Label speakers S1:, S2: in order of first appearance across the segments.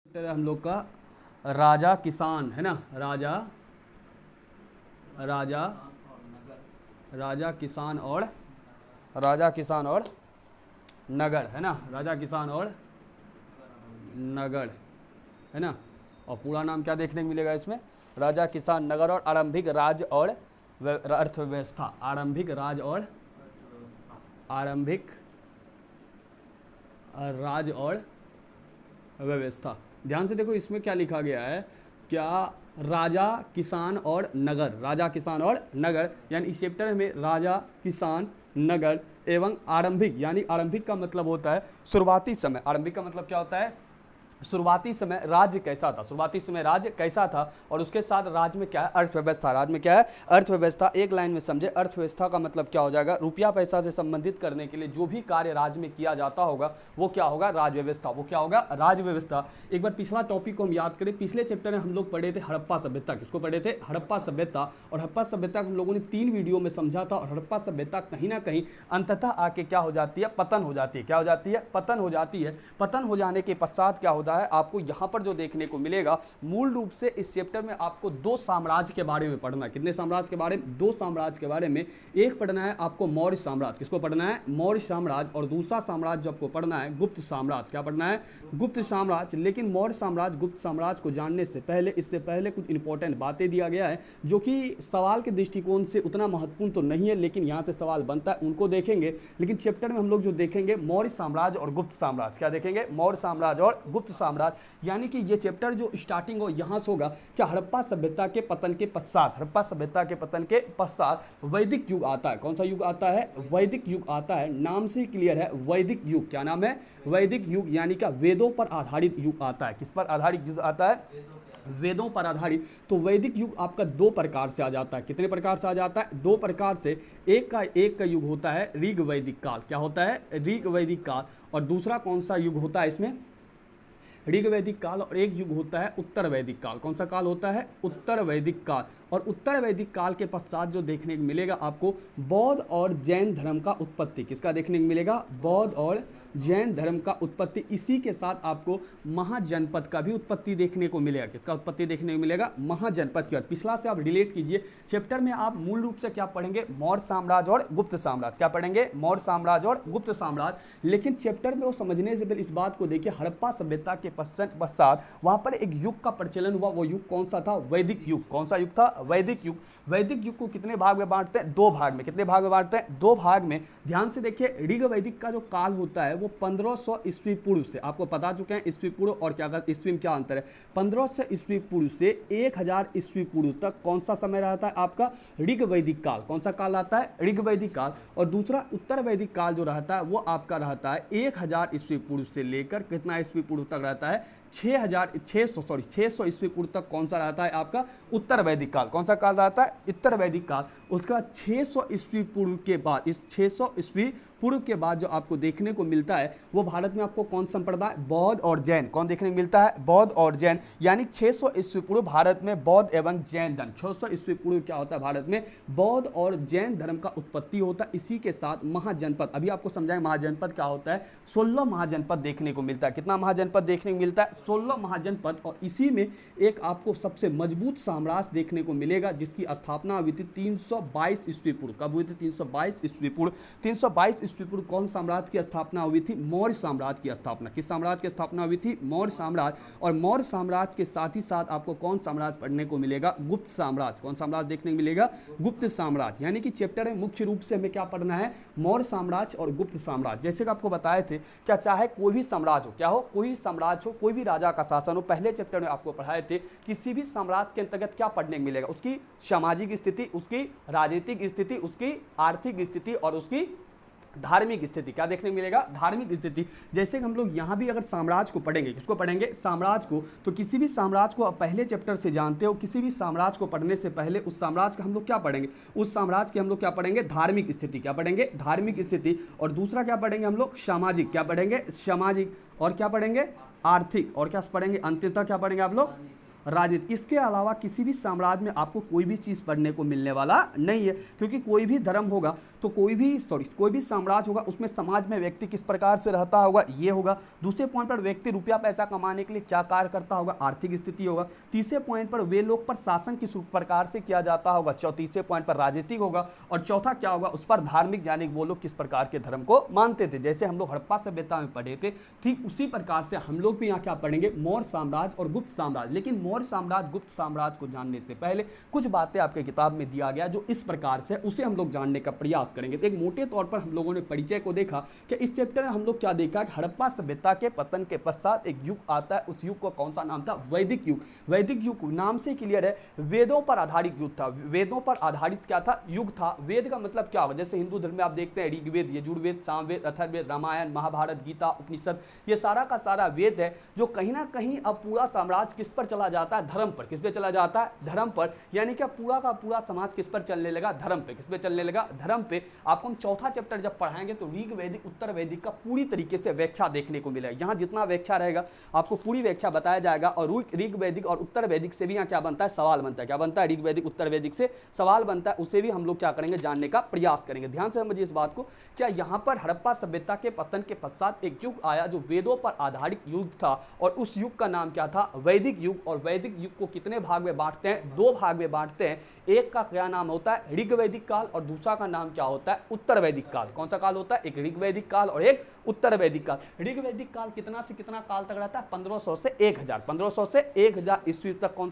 S1: हम लोग का राजा किसान है ना, राजा राजा राजा किसान और नगर है ना, राजा किसान और नगर है ना। और पूरा नाम क्या देखने को मिलेगा इसमें, राजा किसान नगर और आरंभिक राज्य और अर्थव्यवस्था। आरंभिक राज्य और व्यवस्था। ध्यान से देखो इसमें क्या लिखा गया है, क्या राजा किसान और नगर, राजा किसान और नगर, यानी इस चैप्टर में राजा किसान नगर एवं आरंभिक, यानी आरंभिक का मतलब होता है शुरुआती समय। आरंभिक का मतलब क्या होता है, शुरुआती समय राज्य कैसा था, शुरुआती समय राज्य कैसा था, और उसके साथ राज्य में क्या है, अर्थव्यवस्था। राज्य में क्या है, अर्थव्यवस्था। एक लाइन में समझे, अर्थव्यवस्था का मतलब क्या हो जाएगा, रुपया पैसा से संबंधित करने के लिए जो भी कार्य राज्य में किया जाता होगा वो क्या होगा, राज व्यवस्था। वो क्या होगा, राज व्यवस्था। एक बार पिछला टॉपिक को हम याद करें, पिछले चैप्टर में हम लोग पढ़े थे हड़प्पा सभ्यता। किसको पढ़े थे, हड़प्पा सभ्यता। और हड़प्पा सभ्यता को हम लोगों ने 3 वीडियो में समझा था। और हड़प्पा सभ्यता कहीं ना कहीं अंततः आके क्या हो जाती है, पतन हो जाती है। क्या हो जाती है, पतन हो जाती है। पतन हो जाने के पश्चात क्या होता है, आपको यहां पर जो देखने को मिलेगा, मूल रूप से इस चैप्टर में आपको 2 साम्राज्य के बारे में पढ़ना है। कितने साम्राज्य के बारे में, 2 साम्राज्य के बारे में। एक पढ़ना है आपको मौर्य साम्राज्य। किसको पढ़ना है, मौर्य साम्राज्य। और दूसरा साम्राज्य जो आपको पढ़ना है, गुप्त साम्राज्य। क्या पढ़ना है, गुप्त साम्राज्य। लेकिन मौर्य साम्राज्य, गुप्त साम्राज्य को जानने से पहले, इससे पहले कुछ इंपॉर्टेंट बातें दिया गया है जो कि सवाल के दृष्टिकोण से उतना महत्वपूर्ण तो नहीं है, लेकिन यहां से सवाल बनता है, उनको देखेंगे। लेकिन चैप्टर में हम लोग जो देखेंगे, मौर्य साम्राज्य और गुप्त साम्राज्य। क्या देखेंगे, मौर्य साम्राज्य और गुप्त साम्राज्य। यानी कि ये चैप्टर जो स्टार्टिंग हो यहां से होगा, क्या हड़प्पा सभ्यता के पतन के पश्चात, हड़प्पा सभ्यता के पतन के पश्चात वैदिक युग आता है। कौन सा युग आता है, वैदिक युग आता है। नाम से ही क्लियर है, वैदिक युग। क्या नाम है, वैदिक युग। यानी कि वेदों पर आधारित युग आता है। किस पर आधारित युग आता है, वेदों पर आधारित। तो वैदिक युग आपका 2 प्रकार से आ जाता है। कितने प्रकार से आ जाता है, 2 प्रकार से। एक का युग होता है ऋग वैदिक काल। क्या होता है, ऋग वैदिक काल। और दूसरा कौन सा युग होता है इसमें, ऋग वैदिक काल। और एक युग होता है उत्तर वैदिक काल। कौन सा काल होता है, उत्तर वैदिक काल। और उत्तर वैदिक काल के पश्चात जो देखने को मिलेगा आपको, बौद्ध और जैन धर्म का उत्पत्ति। किसका देखने को मिलेगा, बौद्ध और जैन धर्म का उत्पत्ति। इसी के साथ आपको महाजनपद का भी उत्पत्ति देखने को मिलेगा। किसका उत्पत्ति देखने को मिलेगा, महाजनपद की। और पिछला से आप रिलेट कीजिए, चैप्टर में आप मूल रूप से क्या पढ़ेंगे, मौर्य साम्राज्य और गुप्त साम्राज्य। क्या पढ़ेंगे, मौर्य साम्राज्य और गुप्त साम्राज्य। लेकिन चैप्टर में वो समझने से पहले इस बात को देखिए, हड़प्पा सभ्यता के पश्चात वहां पर एक युग का प्रचलन हुआ। वो युग कौन सा था, वैदिक युग। कौन सा युग था, वैदिक युग। वैदिक युग को कितने भाग में बांटते हैं, 2 भाग में। कितने भाग में बांटते हैं, 2 भाग में। ध्यान से देखिए, ऋग वैदिक का जो काल होता है वो 1500 ईस्वी पूर्व से, आपको बता चुके हैं ईस्वी पूर्व और क्या ईस्वी में क्या अंतर है। 1500 ईस्वी पूर्व से 1000 ईस्वी पूर्व तक कौन सा समय रहता है आपका, ऋग वैदिक काल। कौन सा काल आता है, ऋग वैदिक काल। और दूसरा उत्तर वैदिक काल जो रहता है वो आपका रहता है 1000 ईस्वी पूर्व से लेकर कितना ईस्वी पूर्व तक रहता है, 600 ईस्वी पूर्व तक कौन सा रहता है आपका, उत्तर वैदिक काल। कौन सा काल रहता है, उत्तर वैदिक काल। उसके बाद 600 ईस्वी पूर्व के बाद, इस 600 ईस्वी पूर्व के बाद जो आपको देखने को मिलता है वो भारत में आपको कौन संप्रदाय, बौद्ध और जैन। कौन देखने को मिलता है, बौद्ध और जैन। यानी 600 ईस्वी पूर्व भारत में बौद्ध एवं जैन धर्म, 600 ईस्वी पूर्व क्या होता है भारत में, बौद्ध और जैन धर्म का उत्पत्ति होता है। इसी के साथ महाजनपद, अभी आपको समझाएं महाजनपद क्या होता है, 16 महाजनपद देखने को मिलता है। कितना महाजनपद देखने को मिलता है, 16 महाजनपद। और इसी में एक आपको सबसे मजबूत साम्राज्य देखने को मिलेगा जिसकी स्थापना हुई थी 322 ईस्वी पूर्व। कब हुई थी, 322 ईस्वी पूर्व। 322 ईस्वी पूर्व कौन साम्राज्य की स्थापना हुई थी, मौर्य साम्राज्य की स्थापना। किस साम्राज्य की स्थापना हुई थी, मौर्य साम्राज्य। और मौर्य साम्राज्य के साथ ही साथ आपको कौन साम्राज्य पढ़ने को मिलेगा, गुप्त साम्राज्य। कौन साम्राज्य देखने को मिलेगा, गुप्त साम्राज्य। यानी कि चैप्टर में मुख्य रूप से हमें क्या पढ़ना है, मौर्य साम्राज्य और गुप्त साम्राज्य। जैसे कि आपको बताए थे, क्या चाहे कोई भी साम्राज्य हो, क्या हो, कोई साम्राज्य हो, कोई भी राजा का शासन हो, पहले चैप्टर में आपको पढ़ाए थे, किसी भी साम्राज्य के अंतर्गत क्या पढ़ने को मिलेगा, उसकी सामाजिक स्थिति, उसकी राजनीतिक स्थिति, उसकी आर्थिक स्थिति और उसकी धार्मिक स्थिति। क्या देखने को मिलेगा, धार्मिक स्थिति। जैसे हम लोग यहाँ भी अगर साम्राज्य को पढ़ेंगे, किसको पढ़ेंगे, साम्राज्य को, तो किसी भी साम्राज्य को आप पहले चैप्टर से जानते हो, किसी भी साम्राज्य को पढ़ने से पहले उस साम्राज्य का हम लोग क्या पढ़ेंगे, उस साम्राज्य की हम लोग क्या पढ़ेंगे, धार्मिक स्थिति। क्या पढ़ेंगे, धार्मिक स्थिति। और दूसरा क्या पढ़ेंगे हम लोग, सामाजिक। क्या पढ़ेंगे, सामाजिक। और क्या पढ़ेंगे, आर्थिक। और क्या पढ़ेंगे, अंततः क्या पढ़ेंगे आप लोग, राजनीति। इसके अलावा किसी भी साम्राज्य में आपको कोई भी चीज़ पढ़ने को मिलने वाला नहीं है, क्योंकि कोई भी धर्म होगा तो कोई भी साम्राज्य होगा उसमें समाज में व्यक्ति किस प्रकार से रहता होगा ये होगा। दूसरे पॉइंट पर व्यक्ति रुपया पैसा कमाने के लिए क्या कार्य करता होगा, आर्थिक स्थिति होगा। तीसरे पॉइंट पर वे लोग पर शासन किस प्रकार से किया जाता होगा। तीसरे पॉइंट पर राजनीतिक होगा। और चौथा क्या होगा, उस पर धार्मिक, यानी वो लोग किस प्रकार के धर्म को मानते थे। जैसे हम लोग हड़प्पा सभ्यता में पढ़े थे, ठीक उसी प्रकार से हम लोग भी यहाँ क्या पढ़ेंगे, मौर्य साम्राज्य और गुप्त साम्राज्य। लेकिन मौर्य साम्राज्य गुप्त साम्राज्य को जानने से पहले कुछ बातें आपके किताब में दिया गया जो इस प्रकार से, उसे हम लोग जानने का प्रयास करेंगे। तो एक मोटे तौर पर हम लोगों ने परिचय को देखा कि इस चैप्टर में हम लोग क्या देखा कि हड़प्पा सभ्यता के पतन के पश्चात एक युग आता है। उस युग को कौन सा नाम था, वैदिक युग। वैदिक युग नाम से क्लियर है, वेदों पर आधारित युग था। वेदों पर आधारित क्या था, युग था। वेद का मतलब क्या होगा, जैसे हिंदू धर्म में आप देखते हैं ऋग्वेद, यजुर्वेद, सामवेद, अथर्ववेद, रामायण, महाभारत, गीता, उपनिषद, ये सारा का सारा वेद है जो कहीं ना कहीं अब पूरा साम्राज्य किस पर चला जाता है, धर्म पर। किस पे चला जाता है, धर्म पर। यानी कि पूरा का पूरा समाज किस पर चलने लगा, धर्म पे। किस पे चलने लगा, धर्म पे। आपको हम चौथा चैप्टर जब पढ़ाएंगे तो ऋग वैदिक उत्तर वैदिक का पूरी तरीके से व्याख्या देखने को मिलेगा। यहाँ जितना व्याख्या रहेगा आपको पूरी व्याख्या बताया जाएगा। और ऋग वैदिक और उत्तर वैदिक से भी यहाँ क्या बनता है, सवाल बनता है। क्या बनता है, ऋग वैदिक उत्तर वैदिक से सवाल बनता है, उसे भी हम लोग क्या करेंगे, जानने का प्रयास करेंगे। ध्यान से समझिए इस बात को, क्या यहाँ पर हड़प्पा सभ्यता के पतन के पश्चात एक युग आया जो वेदों पर आधारित युग था, और उस युग का नाम क्या था, वैदिक युग। और वैदिक युग को कितने भाग में बांटते हैं, दो भाग में बांटते हैं। एक का क्या नाम होता है, ऋग वैदिक काल, और दूसरा का नाम क्या होता है, उत्तर वैदिक काल। कौन सा काल होता है, एक ऋग वैदिक काल और एक उत्तर वैदिक काल। ऋग वैदिक काल कितना से कितना काल तक रहता है, 1500 से 1000, 1500 से 1000 ईस्वी तक कौन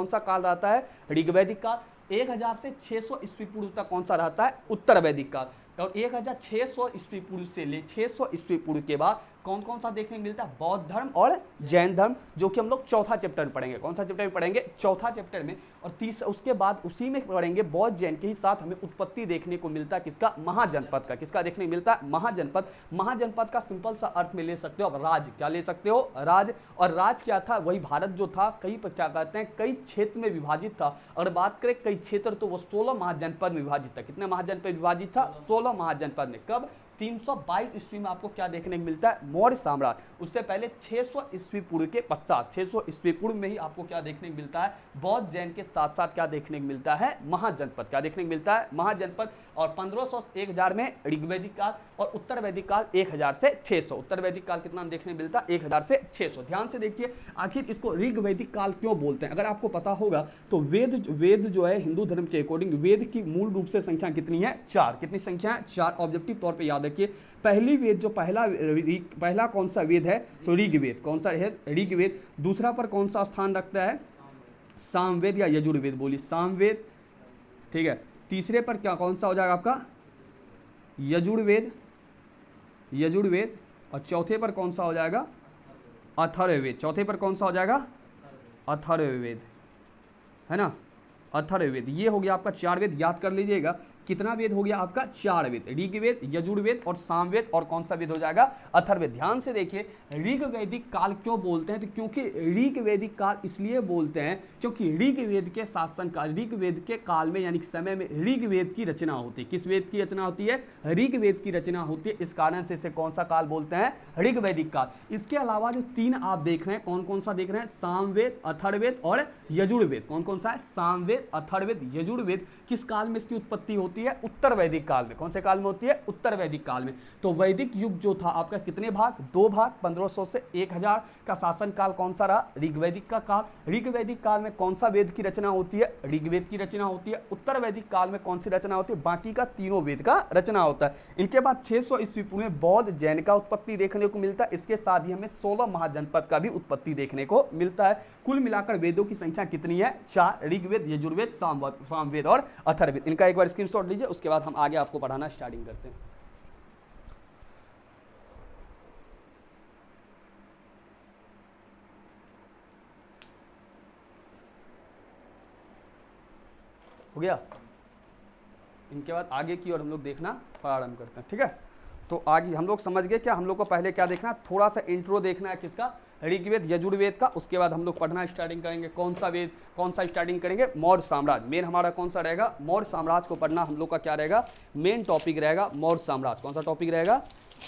S1: सा काल रहता है, ऋग वैदिक काल। 1000 से 600 ईस्वी पूर्व तक कौन सा रहता है, उत्तर वैदिक काल। और 1600 ईस्वी पूर्व से ले 600 ईस्वी पूर्व के बाद कौन कौन सा देखने को मिलता है, बौद्ध धर्म और जैन धर्म, जो कि हम लोग चौथा चैप्टर में पढ़ेंगे। कौन सा चैप्टर में पढ़ेंगे, चौथा चैप्टर में। और उसके बाद उसी में पढ़ेंगे बौद्ध जैन के ही साथ हमें उत्पत्ति देखने को मिलता है किसका, महाजनपद का। किसका देखने को मिलता है, महाजनपद। महाजनपद का सिंपल सा अर्थ में ले सकते हो अब राज। क्या ले सकते हो, राज। और राज क्या था, वही भारत जो था कई क्या कहते हैं, कई क्षेत्र में विभाजित था। अगर बात करें कई क्षेत्र तो वो 16 महाजनपद में विभाजित था। कितने महाजनपद विभाजित था, 16 महाजनपद में। कब, 322 ईस्वी में आपको क्या देखने को मिलता है, मौर्य साम्राज्य। उससे पहले 600 ईस्वी पूर्व के पश्चात, 600 ईस्वी पूर्व में ही आपको क्या देखने को मिलता है, बौद्ध जैन के साथ साथ क्या देखने को मिलता है, महाजनपद। क्या देखने को मिलता है, महाजनपद। और 1500 से 1000 में ऋग्वैदिक काल, और उत्तर वैदिक काल 1000 से 600। उत्तर वैदिक काल कितना देखने को मिलता है, 1000 से 600। ध्यान से देखिए, आखिर इसको ऋग्वैदिक काल क्यों बोलते हैं। अगर आपको पता होगा तो वेद जो है हिंदू धर्म के अकॉर्डिंग, वेद की मूल रूप से संख्या कितनी है, 4। कितनी संख्या है, 4। ऑब्जेक्टिव तौर पर याद रखिए, पहली वेद जो पहला कौन सा वेद है, तो ऋग्वेद। कौन सा है, ऋग्वेद। दूसरा पर कौन सा स्थान रखता है, सामवेद या यजुर्वेद। बोलिए, सामवेद, ठीक है। तीसरे पर क्या कौन सा हो जाएगा आपका, यजुर्वेद, यजुर्वेद। और चौथे पर कौन सा हो जाएगा, अथर्ववेद। चौथे पर कौन सा हो जाएगा, अथर्ववेद, है ना, अथर्ववेद। ये हो गया आपका 4 वेद। याद कर लीजिएगा, कितना वेद हो गया आपका, 4 वेद, ऋग्वेद, यजुर्वेद और सामवेद, और कौन सा वेद हो जाएगा, अथर्ववेद। ध्यान से देखिए, ऋग्वैदिक काल क्यों बोलते हैं, तो क्योंकि ऋग्वैदिक काल इसलिए बोलते हैं क्योंकि ऋग्वेद के शासन काल, ऋग्वेद के काल में यानी समय में ऋग्वेद की रचना होती है। किस वेद की रचना होती है, ऋग्वेद की रचना होती है। इस कारण से इसे कौन सा काल बोलते हैं, ऋग्वैदिक काल। इसके अलावा जो 3 आप देख रहे हैं, कौन कौन सा देख रहे हैं, सामवेद, अथर्ववेद और यजुर्वेद। कौन कौन सा है, सामवेद, अथर्ववेद, यजुर्वेद। किस काल में इसकी उत्पत्ति होती है, उत्तर वैदिक काल में। कौन से काल में होती है, उत्तर वैदिक काल में। तो वैदिक युग जो था आपका कितने भाग, 2 भाग। 1500 से 1000 का शासन काल कौन सा रहा, ऋग्वैदिक का काल। ऋग्वैदिक काल में कौन सा वेद की रचना होती है, ऋग्वेद की रचना होती है। उत्तर वैदिक काल में कौन सी रचना होती है, बाकी का तीनों वेद का रचना होता है। इनके बाद 600 ईस्वी पूर्व में बौद्ध जैन का उत्पत्ति देखने को मिलता है। इसके साथ ही हमें 16 महाजनपद का भी उत्पत्ति देखने को मिलता है। कुल मिलाकर वेदों की संख्या कितनी है, 4। ऋग्वेद, यजुर्वेद, सामवेद और अथर्ववेद। इनका एक बार स्क्रीनशॉट लीजिए, उसके बाद हम आगे आपको पढ़ाना स्टार्टिंग करते हैं। हो गया। इनके बाद आगे की और हम लोग देखना प्रारंभ करते हैं, ठीक है। तो आगे हम लोग समझ गए क्या, हम लोग को पहले क्या देखना है, थोड़ा सा इंट्रो देखना है किसका, ऋग्वेद, यजुर्वेद का। उसके बाद हम लोग पढ़ना स्टार्टिंग करेंगे। कौन सा वेद, कौन सा स्टार्टिंग करेंगे, मौर्य साम्राज्य। मेन हमारा कौन सा रहेगा, मौर्य साम्राज्य को पढ़ना हम लोग का क्या रहेगा, मेन टॉपिक रहेगा मौर्य साम्राज्य। कौन सा टॉपिक रहेगा,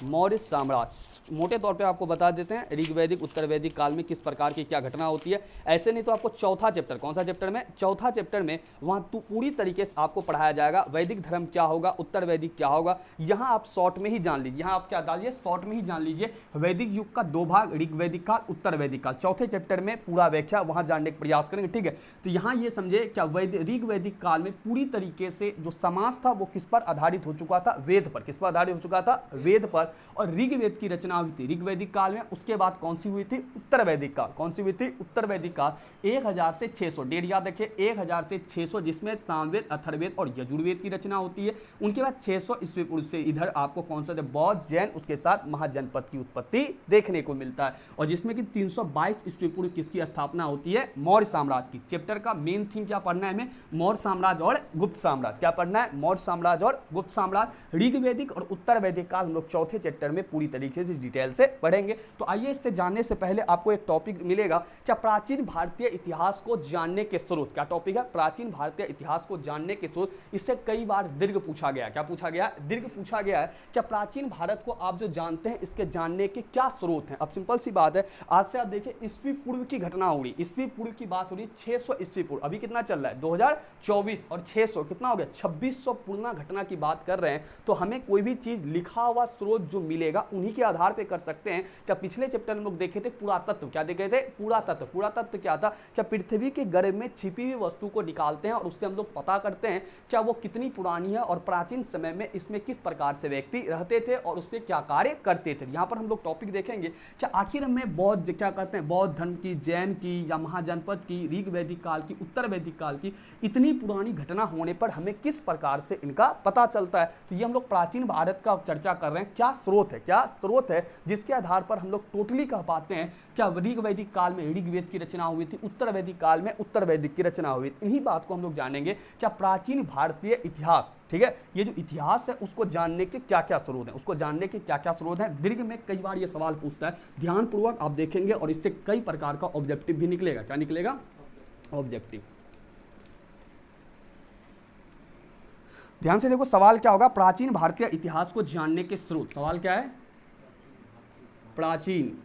S1: मौर्य साम्राज्य। मोटे तौर पे आपको बता देते हैं ऋग वैदिक उत्तर वैदिक काल में किस प्रकार की क्या घटना होती है। ऐसे नहीं तो आपको चौथा चैप्टर, कौन सा चैप्टर में, चौथा चैप्टर में वहां तो पूरी तरीके से आपको पढ़ाया जाएगा वैदिक धर्म क्या होगा, उत्तर वैदिक क्या होगा। यहां आप शॉर्ट में ही जान लीजिए, यहां आप क्या डालिए, शॉर्ट में ही जान लीजिए वैदिक युग का दो भाग, ऋग वैदिक काल, उत्तर वैदिक काल। चौथे चैप्टर में पूरा व्याख्या वहां जानने का प्रयास करेंगे, ठीक है। तो यहां ये समझे क्या ऋग वैदिक काल में पूरी तरीके से जो समाज था वो किस पर आधारित हो चुका था, वेद पर। किस पर आधारित हो चुका था, वेद पर। और ऋग्वेद की रचना हुई थी ऋग वैदिक काल में। उसके बाद कौन सी हुई थी, उत्तर वैदिक काल। कौन सी हुई थी, उत्तर वैदिक काल। 1000 से 600, डेट याद रखिए, 1000 से 600, जिसमें सामवेद, अथर्ववेद और यजुर्वेद की रचना होती है। उनके बाद 600 ईस्वी पूर्व से इधर आपको कौन सा, बौद्ध, जैन, उसके साथ महाजनपद की उत्पत्ति देखने को मिलता है। और जिसमें कि 322 ईस्वी पूर्व किसकी स्थापना होती है, मौर्य साम्राज्य की। चैप्टर का मेन थीम क्या पढ़ना है हमें, मौर्य साम्राज्य और गुप्त साम्राज्य। क्या पढ़ना है, मौर्य साम्राज्य और गुप्त साम्राज्य। ऋग्वैदिक और उत्तर वैदिक काल हम लोग चौथे चैप्टर में पूरी तरीके से डिटेल से पढ़ेंगे। तो आइए इससे जानने से पहले आपको एक टॉपिक मिलेगा, क्या प्राचीन भारतीय इतिहास को जानने के स्रोत। क्या टॉपिक है, प्राचीन भारतीय इतिहास को जानने के स्रोत। इससे कई बार दीर्घ पूछा गया। क्या पूछा गया, दीर्घ पूछा गया है। क्या प्राचीन भारत को आप जो जानते हैं इसके जानने के क्या स्रोत हैं। अब सिंपल सी बात है, आज से आप देखिए ईस्वी पूर्व की घटना हो रही, ईस्वी पूर्व की बात हो रही, 600 ईस्वी पूर्व। अभी कितना चल रहा है, 2024, और 600 कितना हो गया, 2600 पूर्ण घटना की बात कर रहे हैं। तो हमें कोई भी चीज लिखा हुआ स्रोत जो मिलेगा उन्हीं के आधार पे कर सकते हैं। क्या पिछले चैप्टर में लोग देखे थे पुरातत्व, क्या देखे थे, पुरातत्व। पुरातत्व क्या था, क्या पृथ्वी के गर्भ में छिपी हुई वस्तु को निकालते हैं और उससे हम लोग पता करते हैं क्या वो कितनी पुरानी है और प्राचीन समय में इसमें किस प्रकार से व्यक्ति रहते थे और उस पर क्या कार्य करते थे। यहाँ पर हम लोग टॉपिक देखेंगे क्या आखिर हमें बौद्ध, क्या कहते हैं, बौद्ध धर्म की, जैन की या महाजनपद की, ऋग वैदिक काल की, उत्तर वैदिक काल की इतनी पुरानी घटना होने पर हमें किस प्रकार से इनका पता चलता है। तो ये हम लोग प्राचीन भारत का चर्चा कर रहे हैं। क्या स्रोत है, क्या स्रोत है जिसके आधार पर हम लोग टोटली कह पाते हैं क्या ऋग वैदिक काल में ऋग्वेद की रचना हुई थी, उत्तर वैदिक काल में उत्तर वैदिक की रचना हुई थी। इन्हीं बात को हम लोग जानेंगे। क्या प्राचीन भारतीय इतिहास, ठीक है, ये जो इतिहास है उसको जानने के क्या क्या स्रोत हैं, उसको जानने के क्या क्या स्रोत हैं। दीर्घ में कई बार ये सवाल पूछता है, ध्यानपूर्वक आप देखेंगे और इससे कई प्रकार का ऑब्जेक्टिव भी निकलेगा। क्या निकलेगा, ऑब्जेक्टिव। ध्यान से देखो सवाल क्या होगा, प्राचीन भारतीय इतिहास को जानने के स्रोत। सवाल क्या है, प्राचीन,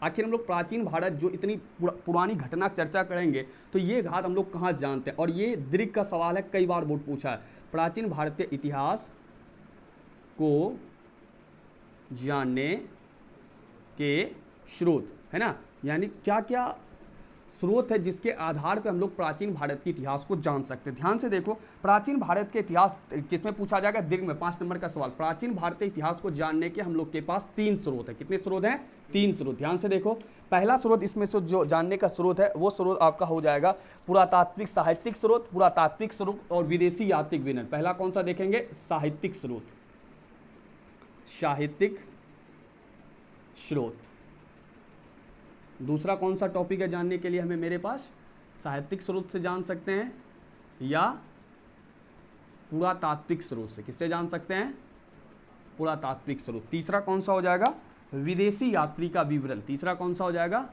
S1: आखिर हम लोग प्राचीन भारत जो इतनी पुरानी घटना चर्चा करेंगे तो ये घात हम लोग कहाँ से जानते हैं। और ये दीर्घ का सवाल है, कई बार बोर्ड पूछा है। प्राचीन भारतीय इतिहास को जानने के स्रोत, है ना, यानी क्या क्या स्रोत है जिसके आधार पर हम लोग प्राचीन भारत के इतिहास को जान सकते हैं। ध्यान से देखो, प्राचीन भारत के इतिहास जिसमें पूछा जाएगा दीर्घ में 5 नंबर का सवाल। प्राचीन भारतीय इतिहास को जानने के हम लोग के पास 3 स्रोत है। कितने स्रोत हैं, 3 स्रोत। ध्यान से देखो, पहला स्रोत इसमें से जो जानने का स्रोत है वो स्रोत आपका हो जाएगा पुरातात्विक साहित्यिक स्रोत, पुरातात्विक स्रोत और विदेशी यात्रिक विवरण। पहला कौन सा देखेंगे, साहित्यिक स्रोत, साहित्यिक स्रोत। दूसरा कौन सा टॉपिक है जानने के लिए हमें, मेरे पास साहित्यिक स्रोत से जान सकते हैं या पुरातात्विक स्रोत से। किससे जान सकते हैं, पुरातात्विक स्रोत। तीसरा कौन सा हो जाएगा, विदेशी यात्री का विवरण। तीसरा कौन सा हो जाएगा,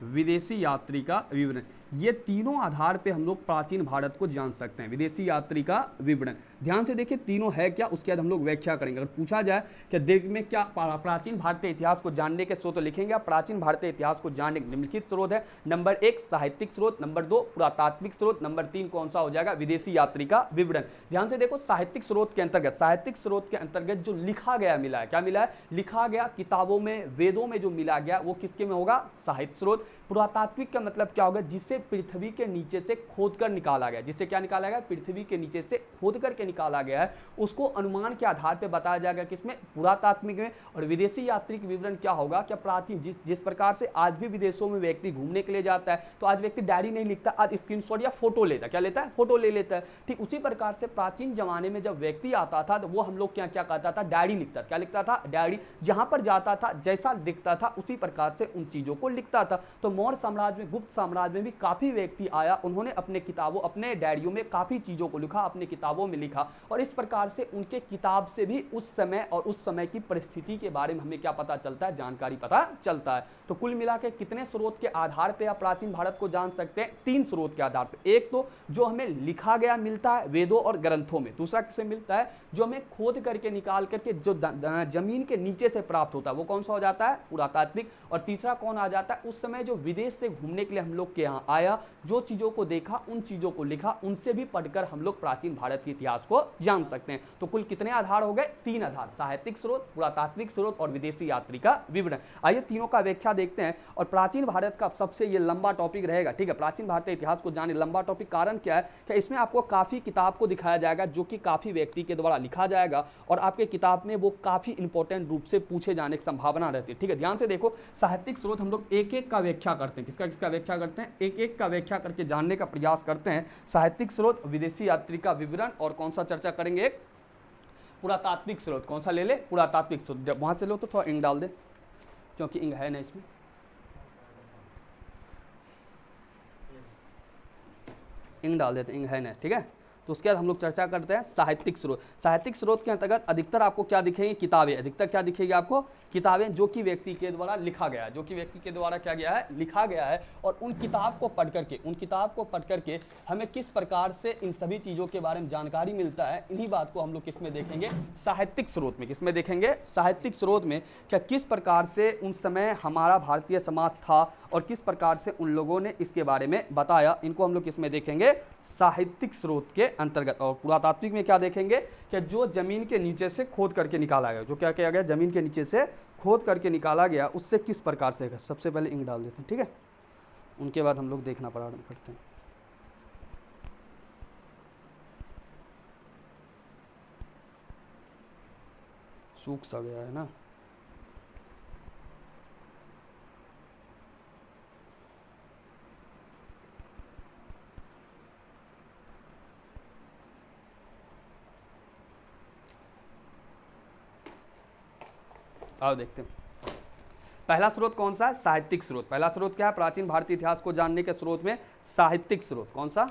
S1: विदेशी यात्री का विवरण। ये तीनों आधार पे हम लोग प्राचीन भारत को जान सकते हैं, विदेशी यात्री का विवरण। ध्यान से देखिए तीनों है क्या, उसके बाद हम लोग व्याख्या करेंगे। अगर पूछा जाए कि दीर्घ में क्या प्राचीन भारतीय इतिहास को जानने के स्रोत, तो लिखेंगे आप प्राचीन भारतीय इतिहास को जानने के निम्नलिखित स्रोत है। नंबर 1 साहित्यिक स्रोत, नंबर 2 पुरातात्विक स्रोत, नंबर 3 कौन सा हो जाएगा, विदेशी यात्री का विवरण। ध्यान से देखो, साहित्यिक स्रोत के अंतर्गत, साहित्यिक स्रोत के अंतर्गत जो लिखा गया मिला है, क्या मिला है, लिखा गया किताबों में, वेदों में जो मिला गया वो किसके में होगा, साहित्य स्रोत। पुरातात्विक का मतलब क्या होगा, जिसे पृथ्वी के नीचे से खोदकर निकाला गया, जिससे क्या निकाला गया, पृथ्वी के नीचे से खोद करके निकाला गया है, उसको अनुमान के आधार पर बताया जाएगा किसमें, पुरातात्विक में। और विदेशी यात्री का विवरण क्या होगा, क्या प्राचीन जिस प्रकार से आज भी विदेशों में व्यक्ति घूमने के लिए जाता है तो आज व्यक्ति डायरी नहीं लिखता, आज स्क्रीनशॉट या फोटो लेता है। क्या लेता है, फोटो ले लेता है। ठीक उसी प्रकार से प्राचीन जमाने में जब व्यक्ति आता था तो वो हम लोग क्या क्या कहता था, डायरी लिखता था। क्या लिखता था, डायरी। जहां पर जाता था जैसा दिखता था उसी प्रकार से उन चीजों को लिखता था। तो मौर्य साम्राज्य में, गुप्त साम्राज्य में भी काफ़ी व्यक्ति आया, उन्होंने अपने किताबों, अपने डायरियों में काफ़ी चीज़ों को लिखा, अपने किताबों में लिखा, और इस प्रकार से उनके किताब से भी उस समय और उस समय की परिस्थिति के बारे में हमें क्या पता चलता है, जानकारी पता चलता है। तो कुल मिला के कितने स्रोत के आधार पर आप प्राचीन भारत को जान सकते हैं? 3 स्रोत के आधार पर। एक तो जो हमें लिखा गया मिलता है वेदों और ग्रंथों में, दूसरा किससे मिलता है, जो हमें खोद करके निकाल करके जो जमीन के नीचे से प्राप्त होता है वो कौन सा हो जाता है, पुरातात्विक, और तीसरा कौन आ जाता है, उस समय जो विदेश से घूमने के लिए हम लोग के यहाँ आया, जो चीजों को देखा, उन चीजों को लिखा, उनसे भी पढ़कर हम लोग प्राचीन भारत के इतिहास को जान सकते हैं। तो कुल कितने आधार हो गए? 3 आधार, साहित्यिक स्रोत, पुरातात्विक स्रोत और विदेशी यात्री का विवरण। आइए तीनों का व्याख्या देखते हैं। और प्राचीन भारत का सबसे ये लंबा टॉपिक रहेगा, ठीक है, प्राचीन भारतीय इतिहास को जाने लंबा टॉपिक। कारण क्या है कि इसमें आपको काफी किताब को दिखाया जाएगा जो कि काफी व्यक्ति के द्वारा लिखा जाएगा, और आपके किताब में वो काफी इंपॉर्टेंट रूप से पूछे जाने की संभावना रहती है। ठीक है, ध्यान से देखो, साहित्यिक स्रोत हम लोग एक एक का व्याख्या करते हैं। किसका किसका व्याख्या करते हैं? एक एक का व्याख्या करके जानने का प्रयास करते हैं। साहित्यिक स्रोत, विदेशी यात्री का विवरण, और कौन सा चर्चा करेंगे? एक पुरातात्विक स्रोत। कौन सा ले ले? पुरातात्विक स्रोत। वहां से लो तो थोड़ा इंक डाल दे, क्योंकि इंक है ना इसमें। इंक डाल देते, इंक है ना, ठीक है। तो उसके बाद हम लोग चर्चा करते हैं साहित्यिक स्रोत। साहित्यिक स्रोत के अंतर्गत अधिकतर आपको क्या दिखेंगी? किताबें। अधिकतर क्या दिखेगी आपको? किताबें, जो कि व्यक्ति के द्वारा लिखा गया है, जो कि व्यक्ति के द्वारा क्या गया है, लिखा गया है। और उन किताब को पढ़ करके हमें किस प्रकार से इन सभी चीज़ों के बारे में जानकारी मिलता है, इन्हीं बात को हम लोग किस में देखेंगे? साहित्यिक स्रोत में। किस में देखेंगे? साहित्यिक स्रोत में। क्या किस प्रकार से उन समय हमारा भारतीय समाज था और किस प्रकार से उन लोगों ने इसके बारे में बताया, इनको हम लोग किस में देखेंगे? साहित्यिक स्रोत के अंतर्गत। और पुरातात्विक में क्या देखेंगे? कि जो जमीन के नीचे से खोद करके निकाला गया, जो क्या किया गया, जमीन के नीचे से खोद करके निकाला गया, उससे किस प्रकार से। सबसे पहले इंक डाल देते हैं, ठीक है, उनके बाद हम लोग देखना प्रारंभ करते हैं। सूख सा गया है ना। आओ देखते हैं। पहला स्रोत कौन सा है? साहित्यिक स्रोत। पहला स्रोत क्या है प्राचीन भारतीय इतिहास को जानने के स्रोत में? साहित्यिक स्रोत। कौन सा?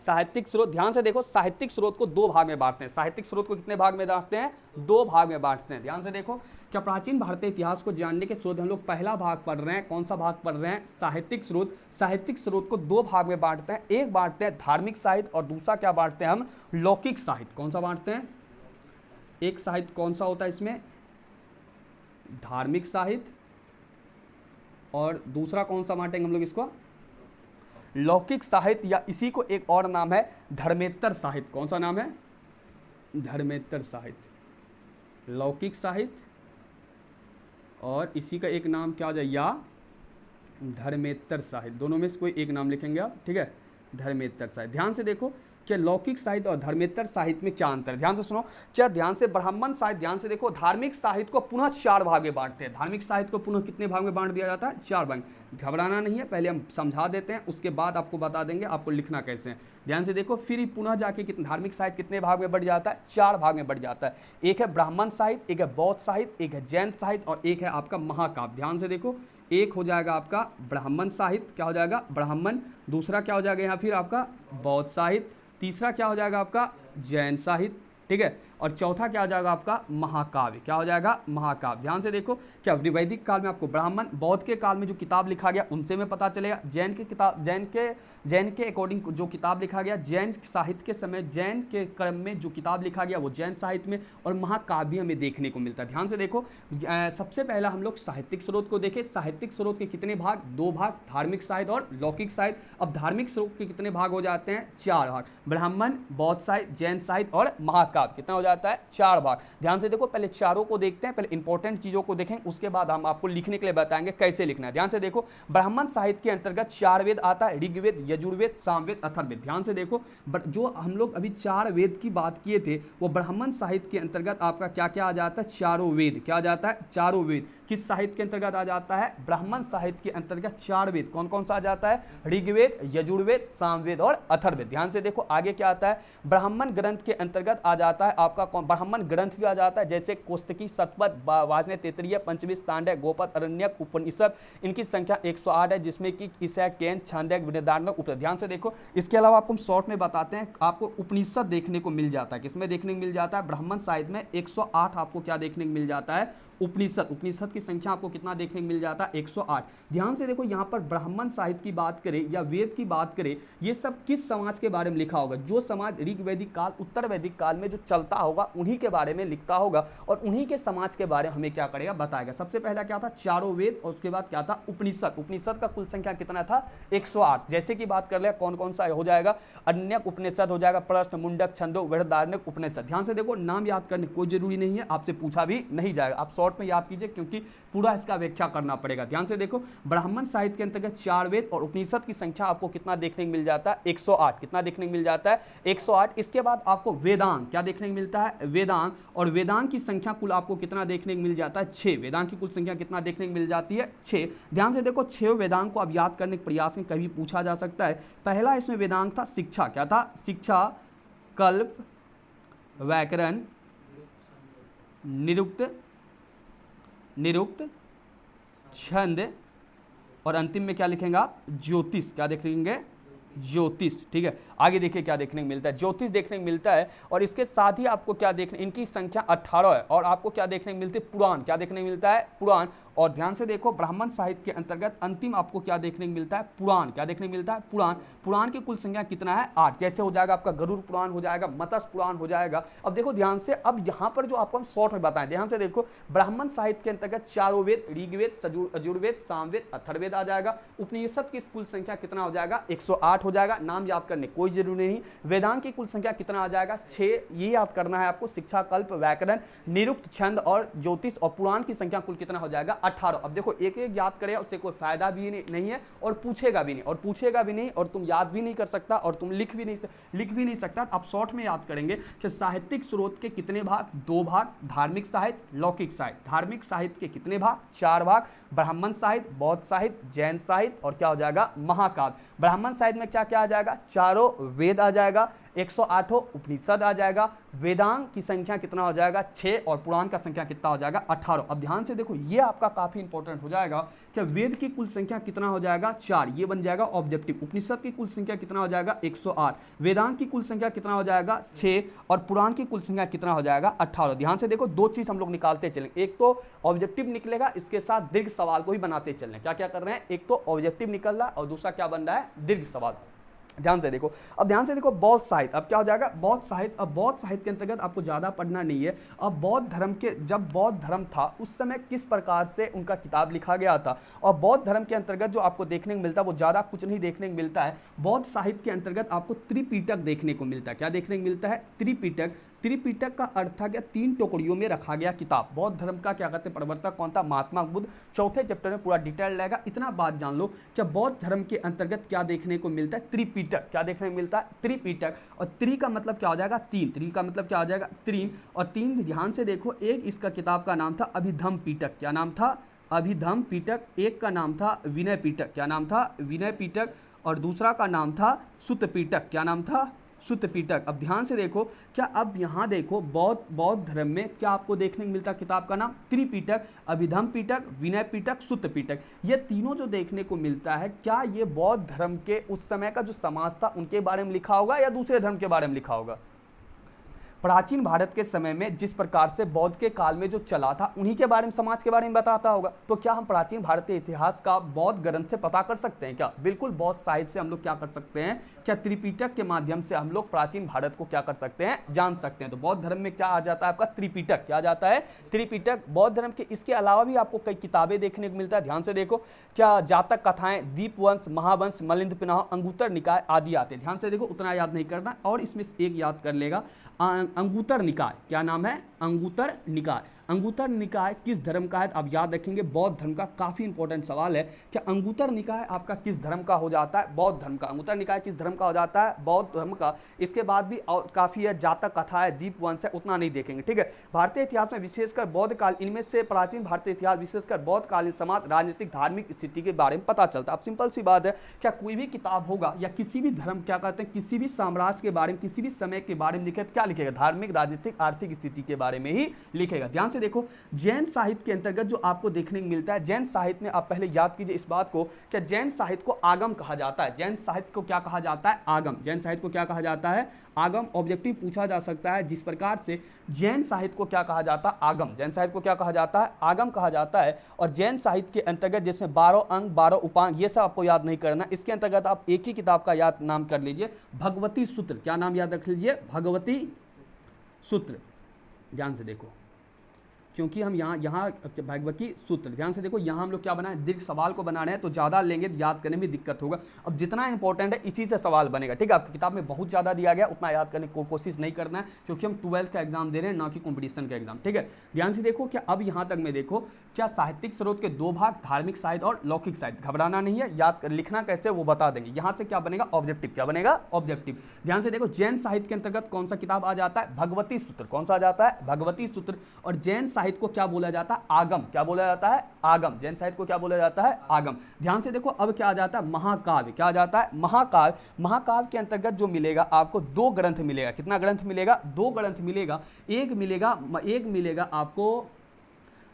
S1: साहित्यिक स्रोत। ध्यान से देखो, साहित्यिक स्रोत को 2 भाग में बांटते हैं। साहित्यिक स्रोत को कितने भाग में बांटते हैं? 2 भाग में बांटते हैं। ध्यान से देखो, क्या प्राचीन भारतीय इतिहास को जानने के स्रोत हम लोग पहला भाग पढ़ रहे हैं। कौन सा भाग पढ़ रहे हैं? साहित्यिक स्रोत। साहित्यिक स्रोत को 2 भाग में बांटते हैं। एक बांटते हैं धार्मिक साहित्य, और दूसरा क्या बांटते हैं हम? लौकिक साहित्य। कौन सा बांटते हैं? एक साहित्य कौन सा होता है इसमें? धार्मिक साहित्य, और दूसरा कौन सा बांटेंगे हम लोग इसको? लौकिक साहित्य, या इसी को एक और नाम है धर्मेत्तर साहित्य। कौन सा नाम है? धर्मेत्तर साहित्य। लौकिक साहित्य, और इसी का एक नाम क्या हो जाए? या धर्मेत्तर साहित्य। दोनों में से कोई एक नाम लिखेंगे आप, ठीक है, धर्मेत्तर साहित्य। ध्यान से देखो कि लौकिक साहित्य और धर्मेत्तर साहित्य में क्या अंतर है। ध्यान से सुनो, क्या ध्यान से, ब्राह्मण साहित्य। ध्यान से देखो, धार्मिक साहित्य को पुनः 4 भाग में बांटते हैं। धार्मिक साहित्य को पुनः कितने भाग में बांट दिया जाता है? 4 भाग। घबराना नहीं है, पहले हम समझा देते हैं, उसके बाद आपको बता देंगे आपको लिखना कैसे है। ध्यान से देखो, फिर पुनः जाके धार्मिक साहित्य कितने भाग में बढ़ जाता है? 4 भाग में बढ़ जाता है। एक है ब्राह्मण साहित्य, एक है बौद्ध साहित्य, एक है जैन साहित्य, और एक है आपका महाकाव्य। ध्यान से देखो, एक हो जाएगा आपका ब्राह्मण साहित्य, क्या हो जाएगा? ब्राह्मण। दूसरा क्या हो जाएगा यहाँ फिर आपका? बौद्ध साहित्य। तीसरा क्या हो जाएगा आपका? जैन साहित्य, ठीक है। और चौथा क्या हो जाएगा आपका? महाकाव्य। क्या हो जाएगा? महाकाव्य। ध्यान से देखो, क्या वैदिक काल में आपको ब्राह्मण, बौद्ध के काल में जो किताब लिखा गया उनसे में पता चलेगा। जैन के किताब, जैन के अकॉर्डिंग जो किताब लिखा गया, जैन साहित्य के समय, जैन के क्रम में जो किताब लिखा गया वो जैन साहित्य में, और महाकाव्य हमें देखने को मिलता है। ध्यान से देखो, सबसे पहला हम लोग साहित्यिक स्रोत को देखें। साहित्यिक स्रोत के कितने भाग? 2 भाग, धार्मिक साहित्य और लौकिक साहित्य। अब धार्मिक स्रोत के कितने भाग हो जाते हैं? 4 भाग, ब्राह्मण, बौद्ध साहित्य, जैन साहित्य और महाकाव्य। कितना हो जाता है? 4 भाग। ध्यान से देखो, पहले चारों को देखते हैं, पहले इंपॉर्टेंट चीजों को देखें, उसके बाद हम आपको लिखने के लिए बताएंगे कैसे लिखना है। ध्यान से देखो, ब्राह्मण साहित्य के अंतर्गत 4 वेद आता है, ऋग्वेद, यजुर्वेद, सामवेद, अथर्ववेद। ध्यान से देखो, जो हम लोग अभी 4 वेद की बात किए थे, वो ब्राह्मण साहित्य के अंतर्गत आपका क्या क्या आ जाता है? 4 वेद। क्या आ जाता है? 4 वेद। किस साहित्य के अंतर्गत आ जाता है? ब्राह्मण साहित्य के अंतर्गत 4 वेद। कौन कौन सा आ जाता है? ऋग्वेद, यजुर्वेद, सामवेद और अथर्ववेद। ध्यान से देखो, आगे क्या आता है? ब्राह्मण ग्रंथ के अंतर्गत आ जाता है आपका आपका ब्राह्मण ग्रंथ भी आ जाता है, जैसे कोष्टकी, शतपथ, वाजने, तैत्तिरीय, पंचविंश, तांडव, गोपद, अरण्यक, उपनिषद। इनकी संख्या 108 है, जिसमें कि ईशा, केन, छांदोग्य, बृहदारण्यक, उपनिषद। ध्यान से देखो, इसके अलावा आपको हम शॉर्ट में बताते हैं, आपको उपनिषद देखने को मिल जाता है। किसमें देखने को मिल जाता है? ब्राह्मण साहित्य में 108 आपको क्या देखने को मिल जाता है? उपनिषद। उपनिषद की संख्या आपको कितना देखने को मिल जाता है? 108। ध्यान से देखो, यहाँ पर ब्राह्मण साहित्य की बात करें या वेद की बात करें, ये सब किस समाज के बारे में लिखा होगा? जो समाज ऋग वैदिक काल, उत्तर वैदिक काल में जो चलता होगा, उन्हीं के बारे में लिखता होगा और उन्हीं के समाज के बारे में हमें क्या करेगा? बताएगा। सबसे पहला क्या था? चारों वेद, और उसके बाद क्या था? उपनिषद। उपनिषद का कुल संख्या कितना था? 108। जैसे कि बात कर ले कौन कौन सा हो जाएगा? अरण्यक उपनिषद हो जाएगा, प्रश्न, मुंडक, छंदोग, बृहदारण्यक उपनिषद। ध्यान से देखो, नाम याद करने कोई जरूरी नहीं है, आपसे पूछा भी नहीं जाएगा, आप शॉर्ट में याद कीजिए, क्योंकि पूरा इसका व्याख्या करना पड़ेगा। ध्यान से देखो, ब्राह्मण साहित्य के अंतर्गत 4 वेद और उपनिषद की संख्या आपको कितना देखने को मिल जाता है? 108। कितना देखने को मिल जाता है? 108। इसके बाद आपको वेदांग क्या देखने को मिलता है? वेदांग। और वेदांग की संख्या कुल आपको कितना देखने को मिल जाता है? 6। वेदांग की कुल संख्या कितना देखने को मिल जाती है? 6। ध्यान से देखो, 6 वेदांग को आप याद करने के प्रयास में कभी पूछा जा सकता है। पहला इसमें वेदांग था शिक्षा। क्या था? शिक्षा, कल्प, व्याकरण, निरुक्त, छंद, और अंतिम में क्या लिखेंगे आप? ज्योतिष। क्या देखेंगे? ज्योतिष। ठीक है, आगे देखिए क्या देखने को मिलता है। ज्योतिष देखने को मिलता है, और इसके साथ ही आपको क्या देखने, इनकी संख्या 18 है, और आपको क्या देखने को मिलती है? पुराण। क्या देखने को मिलता है? पुराण। और ध्यान से देखो, ब्राह्मण साहित्य के अंतर्गत अंतिम आपको क्या देखने को मिलता है? पुराण। क्या देखने को मिलता है? पुराण। पुराण की कुल संख्या कितना है? 8। जैसे हो जाएगा आपका गरुड़ पुराण हो जाएगा, मत्स्य पुराण हो जाएगा। अब देखो ध्यान से, अब यहाँ पर जो आपको हम शॉर्ट में बताएं, ध्यान से देखो, ब्राह्मण साहित्य के अंतर्गत चारों वेद, ऋग्वेद, यजुर्वेद, सामवेद, अथर्ववेद आ जाएगा। उपनिषद की कुल संख्या कितना हो जाएगा? 108 हो जाएगा। नाम याद करने कोई जरूरी नहीं। वेदांत की कुल संख्या कितना आ जाएगा? 6। ये याद करना है आपको। शिक्षा, कल्प, व्याकरण, निरुक्त, छंद और ज्योतिष। और पुराण की संख्या कुल कितना हो जाएगा? 18। अब देखो, एक एक याद करे, उससे कोई फायदा भी नहीं है, और पूछेगा भी नहीं, और तुम याद भी नहीं कर सकता, और तुम लिख भी नहीं सकता। अब शॉर्ट में याद करेंगे कि साहित्यिक स्रोत के कितने भाग? 2 भाग। धार्मिक साहित्य, लौकिक साहित्य। धार्मिक साहित्य के कितने भाग? 4 भाग। ब्राह्मण साहित्य, बौद्ध साहित्य, जैन साहित्य, और क्या हो जाएगा? महाकाव्य। ब्राह्मण साहित्य में क्या क्या आ जाएगा? चारों वेद आ जाएगा, 108 उपनिषद आ जाएगा, वेदांग की संख्या कितना हो जाएगा? 6, और पुराण का संख्या कितना हो जाएगा? 18। अब ध्यान से देखो, ये आपका काफी इंपॉर्टेंट हो जाएगा कि वेद की कुल संख्या कितना हो जाएगा? 4। ये बन जाएगा ऑब्जेक्टिव। उपनिषद की कुल संख्या कितना हो जाएगा? 108। वेदांग की कुल संख्या कितना हो जाएगा? 6, और पुराण की कुल संख्या कितना हो जाएगा? 18। ध्यान से देखो, 2 चीज हम लोग निकालते चलेंगे, एक तो ऑब्जेक्टिव निकलेगा, इसके साथ दीर्घ सवाल को ही बनाते चल रहे हैं। क्या क्या कर रहे हैं? एक तो ऑब्जेक्टिव निकल रहा है, और दूसरा क्या बन रहा है? दीर्घ सवाल। ध्यान से देखो, अब ध्यान से देखो, बौद्ध साहित्य। अब क्या हो जाएगा? बौद्ध साहित्य। अब बौद्ध साहित्य के अंतर्गत आपको ज्यादा पढ़ना नहीं है। अब बौद्ध धर्म के, जब बौद्ध धर्म था उस समय किस प्रकार से उनका किताब लिखा गया था, और बौद्ध धर्म के अंतर्गत जो आपको देखने को मिलता है वो ज्यादा कुछ नहीं देखने को मिलता है। बौद्ध साहित्य के अंतर्गत आपको त्रिपिटक देखने को मिलता है। क्या देखने को मिलता है? त्रिपिटक। त्रिपिटक का अर्थ था क्या? 3 टुकड़ियों में रखा गया किताब। बौद्ध धर्म का क्या कहते हैं? प्रवर्तक कौन था? महात्मा बुद्ध। चौथे चैप्टर में पूरा डिटेल रहेगा। इतना बात जान लो कि बौद्ध धर्म के अंतर्गत क्या देखने को मिलता है? त्रिपिटक। क्या देखने को मिलता है? त्रिपिटक। और त्रि का मतलब क्या हो जाएगा? 3। त्रि का मतलब क्या हो जाएगा? 3। और 3 ध्यान से देखो, एक इसका किताब का नाम था अभिधम्म पिटक। क्या नाम था? अभिधम्म पिटक। एक का नाम था विनय पिटक। क्या नाम था? विनय पिटक। और दूसरा का नाम था सुत्त पिटक। क्या नाम था? सुत्त पिटक। अब ध्यान से देखो, क्या अब यहाँ देखो, बौद्ध धर्म में क्या आपको देखने को मिलता? किताब का नाम त्रिपिटक, अभिधम्म पिटक, विनय पिटक, सुत्त पिटक। ये तीनों जो देखने को मिलता है, क्या ये बौद्ध धर्म के उस समय का जो समाज था उनके बारे में लिखा होगा या दूसरे धर्म के बारे में लिखा होगा? प्राचीन भारत के समय में जिस प्रकार से बौद्ध के काल में जो चला था, उन्हीं के बारे में, समाज के बारे में बताता होगा। तो क्या हम प्राचीन भारतीय इतिहास का बौद्ध ग्रंथ से पता कर सकते हैं क्या? बिल्कुल, बौद्ध साहित्य से हम लोग क्या कर सकते हैं? क्या त्रिपिटक के माध्यम से हम लोग प्राचीन भारत को क्या कर सकते हैं? जान सकते हैं। तो बौद्ध धर्म में क्या आ जाता है आपका? त्रिपिटक। क्या आ जाता है? त्रिपिटक। बौद्ध धर्म के इसके अलावा भी आपको कई किताबें देखने को मिलता है। ध्यान से देखो, क्या जातक कथाएं, दीपवंश, महावंश, मलिंद पिनाह, अंगुत्तर निकाय आदि आते हैं। ध्यान से देखो, उतना याद नहीं करना, और इसमें एक याद कर लेगा, अंगुत्तर निकाय। क्या नाम है? अंगुत्तर निकाय। अंगुत्तर निकाय किस धर्म का है? आप याद रखेंगे बौद्ध धर्म का। काफी इंपॉर्टेंट सवाल है। क्या अंगुत्तर निकाय आपका किस धर्म का हो जाता है? बौद्ध धर्म का। अंगुत्तर निकाय किस धर्म का हो जाता है? बौद्ध धर्म का। इसके बाद भी और काफी है, जातक कथा है, दीपवंश है, उतना नहीं देखेंगे, ठीक है। भारतीय इतिहास में विशेषकर बौद्ध काल, इनमें से प्राचीन भारतीय इतिहास विशेषकर बौद्ध कालीन समाज, राजनीतिक, धार्मिक स्थिति के बारे में पता चलता है। अब सिंपल सी बात है, क्या कोई भी किताब होगा या किसी भी धर्म, क्या कहते हैं, किसी भी साम्राज्य के बारे में, किसी भी समय के बारे में लिखे, क्या लिखेगा? धार्मिक, राजनीतिक, आर्थिक स्थिति के बारे में ही लिखेगा। ध्यान से देखो, जैन साहित्य के अंतर्गत जो आपको देखने को मिलता है, जैन साहित्य में आप पहले याद कीजिए इस बात को, क्या जैन साहित्य को आगम कहा जाता है? जैन साहित्य को क्या कहा जाता है? आगम। जैन साहित्य को क्या कहा जाता है? आगम। ऑब्जेक्टिव पूछा जा सकता है जिस प्रकार से जैन साहित्य को क्या कहा जाता है? आगम। जैन साहित्य को क्या कहा जाता है? आगम कहा जाता है। और जैन साहित्य के अंतर्गत जिसमें 12 अंग, 12 उपांग, ये सब आपको याद नहीं करना। इसके अंतर्गत आप एक ही किताब का याद नाम कर लीजिए, भगवती सूत्र। क्या नाम याद रख लीजिए? भगवती सूत्र। ध्यान से देखो, क्योंकि हम यहाँ भगवती सूत्र, ध्यान से देखो, यहाँ हम लोग क्या बनाए? दीर्घ सवाल को बना रहे हैं, तो ज़्यादा लेंगे तो याद करने में दिक्कत होगा। अब जितना इंपॉर्टेंट है इसी से सवाल बनेगा, ठीक है। आपकी किताब में बहुत ज़्यादा दिया गया, उतना याद करने की कोशिश नहीं करना है, क्योंकि हम 12th का एग्जाम दे रहे हैं, ना कि कॉम्पिटिशन का एग्जाम, ठीक है। ध्यान से देखो, क्या अब यहाँ तक में देखो, क्या साहित्यिक स्रोत के दो भाग, धार्मिक साहित्य और लौकिक साहित्य। घबराना नहीं है, याद लिखना कैसे वो बता देंगे। यहाँ से क्या बनेगा? ऑब्जेक्टिव। क्या बनेगा? ऑब्जेक्टिव। ध्यान से देखो, जैन साहित्य के अंतर्गत कौन सा किताब आ जाता है? भगवती सूत्र। कौन सा आ जाता है? भगवती सूत्र। और जैन साहित्य को क्या बोला जाता है? आगम। क्या बोला जाता है? आगम। जैन साहित्य को क्या बोला जाता है? आगम। ध्यान से देखो, अब क्या आ जाता है? महाकाव्य। क्या आ जाता है? महाकाव्य। महाकाव्य के अंतर्गत जो मिलेगा आपको, 2 ग्रंथ मिलेगा। कितना ग्रंथ मिलेगा? 2 ग्रंथ मिलेगा। एक मिलेगा आपको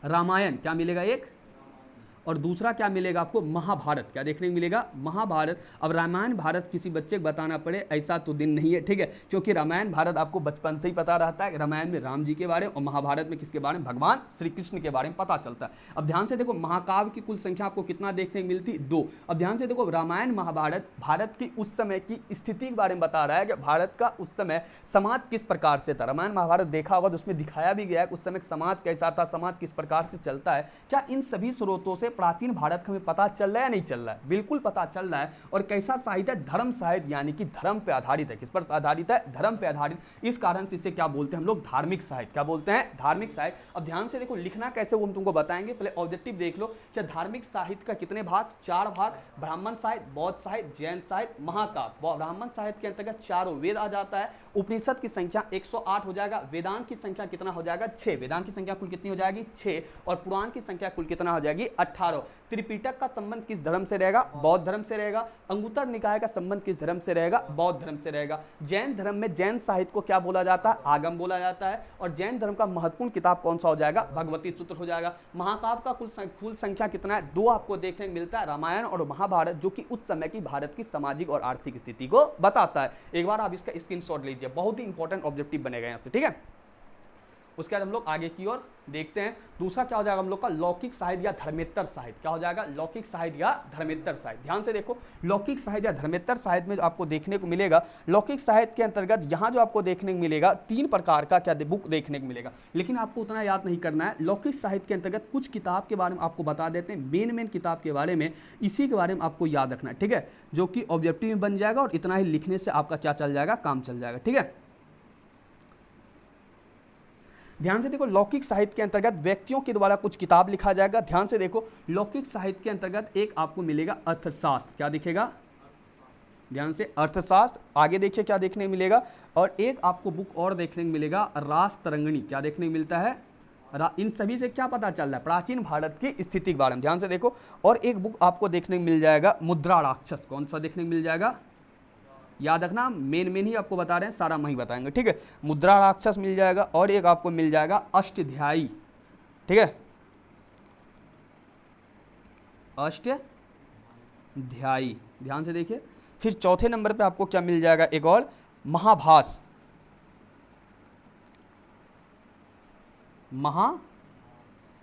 S1: रामायण। क्या मिलेगा? एक। और दूसरा क्या मिलेगा आपको? महाभारत। क्या देखने को मिलेगा? महाभारत। अब रामायण भारत किसी बच्चे को बताना पड़े ऐसा तो दिन नहीं है, ठीक है, क्योंकि रामायण भारत आपको बचपन से ही पता रहता है। रामायण में राम जी के बारे में और महाभारत में किसके बारे में? भगवान श्री कृष्ण के बारे में पता चलता है। अब ध्यान से देखो, महाकाव्य की कुल संख्या आपको कितना देखने को मिलती? 2। अब ध्यान से देखो, रामायण महाभारत भारत की उस समय की स्थिति के बारे में बता रहा है कि भारत का उस समय समाज किस प्रकार से था। रामायण महाभारत देखा होगा तो उसमें दिखाया भी गया है उस समय समाज कैसा था, समाज किस प्रकार से चलता है। क्या इन सभी स्रोतों से प्राचीन भारत हमें पता चल रहा है? नहीं चल रहा है? बिल्कुल पता चल रहा है। और कैसा साहित्य है? धर्म साहित्य, यानी कि धर्म पे आधारित है। किस पर आधारित है? धर्म पे आधारित। इस कारण से इसे क्या बोलते हैं हम लोग? धार्मिक साहित्य। क्या बोलते हैं? धार्मिक साहित्य। अब ध्यान से देखो, लिखना कैसे वो हम तुमको बताएंगे। पहले ऑब्जेक्टिव देख लो, क्या धार्मिक साहित्य का कितने भाग? 4 भाग। ब्राह्मण साहित्य, बौद्ध साहित्य, जैन साहित्य, महाकाव्य। ब्राह्मण साहित्य के अंतर्गत 4 वेद आ जाता है। उपनिषद की संख्या 108 हो जाएगा। वेदांत की संख्या कितना हो जाएगा? 6। वेदांत की संख्या कुल कितनी हो जाएगी? 6। और पुराण की संख्या कुल कितना हो जाएगी? 18। त्रिपिटक का संबंध किस धर्म से रहेगा? बौद्ध धर्म से रहेगा। अंगुत्तर निकाय का संबंध किस धर्म से रहेगा? बौद्ध धर्म से रहेगा। जैन धर्म में जैन साहित्य को क्या बोला जाता है? आगम बोला जाता है। और जैन धर्म का महत्वपूर्ण किताब कौन सा हो जाएगा? भगवती सूत्र हो जाएगा। महाकाव्य का कुल संख्या कितना है? 2 आपको देखने को मिलता है, रामायण और महाभारत, जो कि उस समय की भारत की सामाजिक और आर्थिक स्थिति को बताता है। एक बार आप इसका स्क्रीनशॉट लीजिए, बहुत ही इंपॉर्टेंट ऑब्जेक्टिव बनेगा यहाँ से, ठीक है। उसके बाद हम लोग आगे की ओर देखते हैं। दूसरा क्या हो जाएगा हम लोग का? लौकिक साहित्य या धर्मेत्तर साहित्य। क्या हो जाएगा? लौकिक साहित्य या धर्मेत्तर साहित्य। ध्यान से देखो, लौकिक साहित्य या धर्मेत्तर साहित्य में जो आपको देखने को मिलेगा, लौकिक साहित्य के अंतर्गत यहाँ जो आपको देखने को मिलेगा 3 प्रकार का क्या बुक देखने को मिलेगा। लेकिन आपको उतना याद नहीं करना है। लौकिक साहित्य के अंतर्गत कुछ किताब के बारे में आपको बता देते हैं, मेन किताब के बारे में, इसी के बारे में आपको याद रखना है, ठीक है, जो कि ऑब्जेक्टिव में बन जाएगा। और इतना ही लिखने से आपका क्या चल जाएगा? काम चल जाएगा, ठीक है। ध्यान से देखो, लौकिक साहित्य के अंतर्गत व्यक्तियों के द्वारा कुछ किताब लिखा जाएगा। ध्यान से देखो, लौकिक साहित्य के अंतर्गत एक आपको मिलेगा अर्थशास्त्र। क्या दिखेगा? ध्यान से, अर्थशास्त्र। आगे देखिए क्या देखने को मिलेगा। और एक आपको बुक और देखने को मिलेगा, रास तरंगिणी। क्या देखने को मिलता है? इन सभी से क्या पता चल रहा है? प्राचीन भारत की स्थिति के बारे में। ध्यान से देखो, और एक बुक आपको देखने को मिल जाएगा, मुद्रा राक्षस। कौन सा देखने को मिल जाएगा? याद रखना, मेन ही आपको बता रहे हैं, सारा वही बताएंगे, ठीक है। मुद्रा राक्षस मिल जाएगा। और एक आपको मिल जाएगा अष्टध्यायी, ठीक है, अष्टध्यायी। ध्यान से देखिए। फिर चौथे नंबर पे आपको क्या मिल जाएगा? एक और महाभास।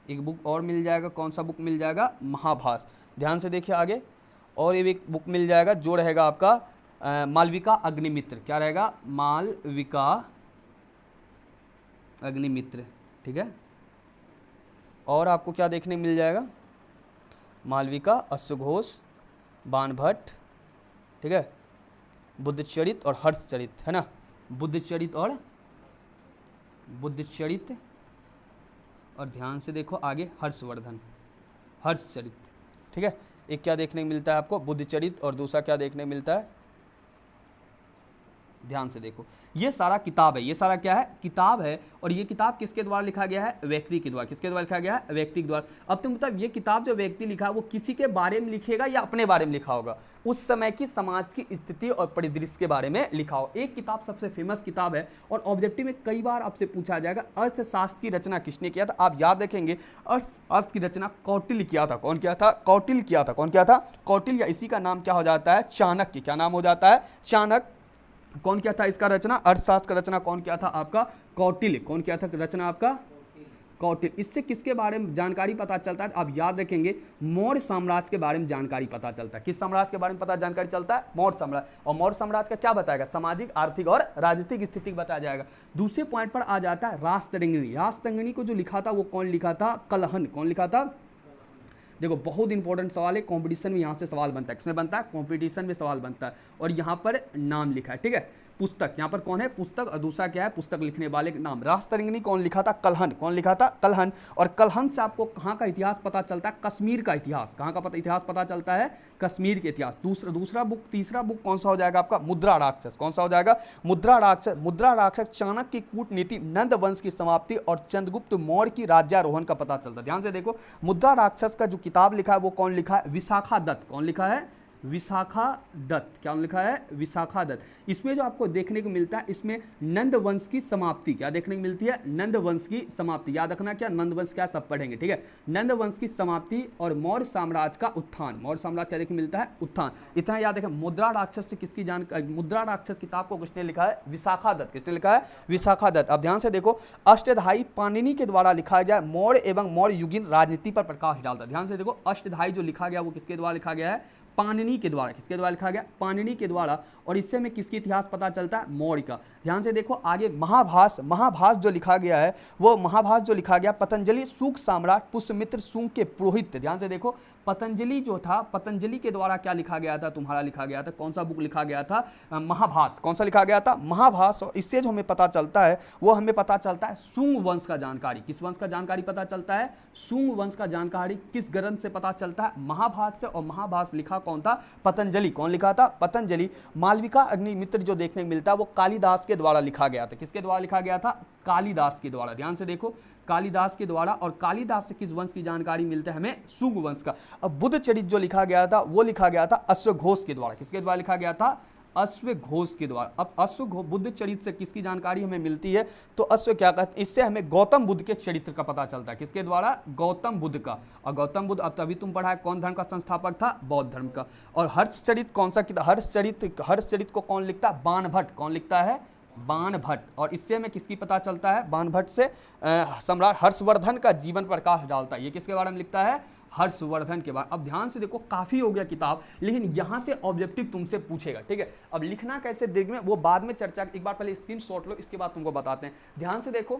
S1: एक बुक और मिल जाएगा। कौन सा बुक मिल जाएगा? महाभास। ध्यान से देखिए आगे। और एक बुक मिल जाएगा जो रहेगा आपका मालविका अग्निमित्र। क्या रहेगा? मालविका अग्निमित्र, ठीक है। और आपको क्या देखने मिल जाएगा? मालविका, अश्वघोष, बाणभट्ट, ठीक है, बुद्धचरित और हर्षचरित, है ना। बुद्धचरित और ध्यान से देखो आगे हर्षवर्धन, हर्षचरित, ठीक है। एक क्या देखने को मिलता है आपको, बुद्धचरित, और दूसरा क्या देखने को मिलता है, ध्यान से देखो, ये सारा किताब है, ये सारा क्या है, किताब है। और ये किताब किसके द्वारा लिखा गया है, व्यक्ति के द्वारा। किसके द्वारा लिखा गया है, व्यक्ति के द्वारा। अब तुम मतलब ये किताब जो व्यक्ति लिखा है वो किसी के बारे में लिखेगा या अपने बारे में लिखा होगा, उस समय की समाज की स्थिति और परिदृश्य के बारे में लिखा हो। एक किताब सबसे फेमस किताब है और ऑब्जेक्टिव में कई बार आपसे पूछा जाएगा, अर्थशास्त्र की रचना किसने किया था। आप याद रखेंगे अर्थशास्त्र की रचना कौटिल्य किया था। कौन किया था, कौटिल्य किया था। कौन किया था, कौटिल्य। इसी का नाम क्या हो जाता है, चाणक्य। क्या नाम हो जाता है, चाणक्य। कौन क्या था इसका रचना, अर्थशास्त्र का रचना कौन क्या था आपका, कौटिल्य। कौन क्या था रचना आपका, कौटिल्य। इससे किसके बारे में जानकारी पता चलता है, आप याद रखेंगे मौर्य साम्राज्य के बारे में जानकारी पता चलता है। किस साम्राज्य के बारे में पता जानकारी चलता है, मौर्य साम्राज्य। और मौर्य साम्राज्य का क्या बताएगा, सामाजिक, आर्थिक और राजनीतिक स्थिति बताया जाएगा। दूसरे पॉइंट पर आ जाता है रासतरंगिणी। रासतरंगिणी को जो लिखा था वो कौन लिखा था, कलहन। कौन लिखा था, देखो बहुत इंपॉर्टेंट सवाल है, कंपटीशन में यहाँ से सवाल बनता है। किसमें बनता है, कंपटीशन में सवाल बनता है। और यहाँ पर नाम लिखा है, ठीक है, पुस्तक। यहाँ पर कौन है, पुस्तक, और दूसरा क्या है, पुस्तक लिखने वाले का नाम। रासतरंगिणी कौन लिखा था, कलहन। कौन लिखा था, कलहन। और कलहन से आपको कहाँ का इतिहास पता चलता है, कश्मीर का इतिहास। कहाँ का इतिहास पता चलता है, कश्मीर के इतिहास। दूसरा बुक, तीसरा बुक कौन सा हो जाएगा आपका, मुद्रा राक्षस। कौन सा हो जाएगा, मुद्रा राक्षस। मुद्रा राक्षस चाणक्य की कूटनीति, नंद वंश की समाप्ति और चंद्रगुप्त मौर्य की राज्यारोहण का पता चलता है। ध्यान से देखो, मुद्रा राक्षस का जो किताब लिखा है वो कौन लिखा है, विशाखा दत्त। कौन लिखा है, विशाखा दत्त। क्या लिखा है, विशाखा दत्त। इसमें जो आपको देखने को मिलता है, इसमें नंद वंश की समाप्ति। क्या देखने को मिलती है, नंद वंश की समाप्ति। याद रखना क्या, नंद वंश क्या, सब पढ़ेंगे, ठीक है। नंद वंश की समाप्ति और मौर्य साम्राज्य का उत्थान। मौर्य साम्राज्य क्या देखने मिलता है, उत्थान। इतना याद रखें। मुद्रा राक्षस से किसकी जानकारी, मुद्रा राक्षस किताब को किसने लिखा है, विशाखा दत्त। किसने लिखा है, विशाखा दत्त। अब ध्यान से देखो, अष्टधाई पाणिनि के द्वारा लिखा गया, मौर्य एवं मौर्य युगीन राजनीति पर प्रकाश डालता है। ध्यान से देखो, अष्टधाई जो लिखा गया वो किसके द्वारा लिखा गया है, पाणिनि के द्वारा। किसके द्वारा लिखा गया, पाणिनि के द्वारा। और इससे में किसकी इतिहास पता चलता है, मौर्य का। ध्यान से देखो आगे, महाभास। महाभास जो लिखा गया है वो महाभास जो लिखा गया, पतंजलि सूक सम्राट पुष्यमित्र सूंग के पुरोहित। ध्यान से देखो, पतंजलि जो था, पतंजलि के द्वारा क्या लिखा गया था, तुम्हारा लिखा गया था, कौन सा बुक लिखा गया था, महाभास। कौन सा लिखा गया था, महाभास। और इससे जो हमें पता चलता है वो हमें पता चलता है सूंग वंश का जानकारी। किस वंश का जानकारी पता चलता है, सूंग वंश का जानकारी किस ग्रंथ से पता चलता है, महाभास से। और महाभास लिखा कौन था, पतंजलि। कौन लिखा था, पतंजलि। मालविका अग्निमित्र जो देखने को मिलता है वो कालिदास के द्वारा लिखा गया था। किसके द्वारा लिखा गया था, कालिदास के द्वारा। ध्यान से देखो, कालिदास के द्वारा। और कालिदास से किस वंश की जानकारी मिलता है हमें, सूंग वंश का। अब बुद्धचरित जो लिखा गया था वो लिखा गया था अश्वघोष के द्वारा। किसके द्वारा लिखा गया था, अश्वघोष के द्वारा। अब अश्वघोष, बुद्धचरित से किसकी जानकारी हमें मिलती है, तो अश्व क्या कहते हैं, इससे हमें गौतम बुद्ध के चरित्र का पता चलता है। किसके द्वारा, गौतम बुद्ध का। और गौतम बुद्ध, अब तभी तुम पढ़ा है, कौन धर्म का संस्थापक था, बौद्ध धर्म का। और हर्षचरित कौन सा किताब, हर्षचरित को कौन लिखता है, बाणभट्ट। कौन लिखता है, बाणभट्ट। और इससे हमें किसकी पता चलता है, बाणभट्ट से सम्राट हर्षवर्धन का जीवन प्रकाश डालता है। ये किसके बारे में लिखता है, हर्षवर्धन के बारे। अब ध्यान से देखो, काफी हो गया किताब, लेकिन यहां से ऑब्जेक्टिव तुमसे पूछेगा, ठीक है। अब लिखना कैसे देख में वो बाद में चर्चा, एक बार पहले स्क्रीनशॉट लो, इसके बाद तुमको बताते हैं। ध्यान से देखो,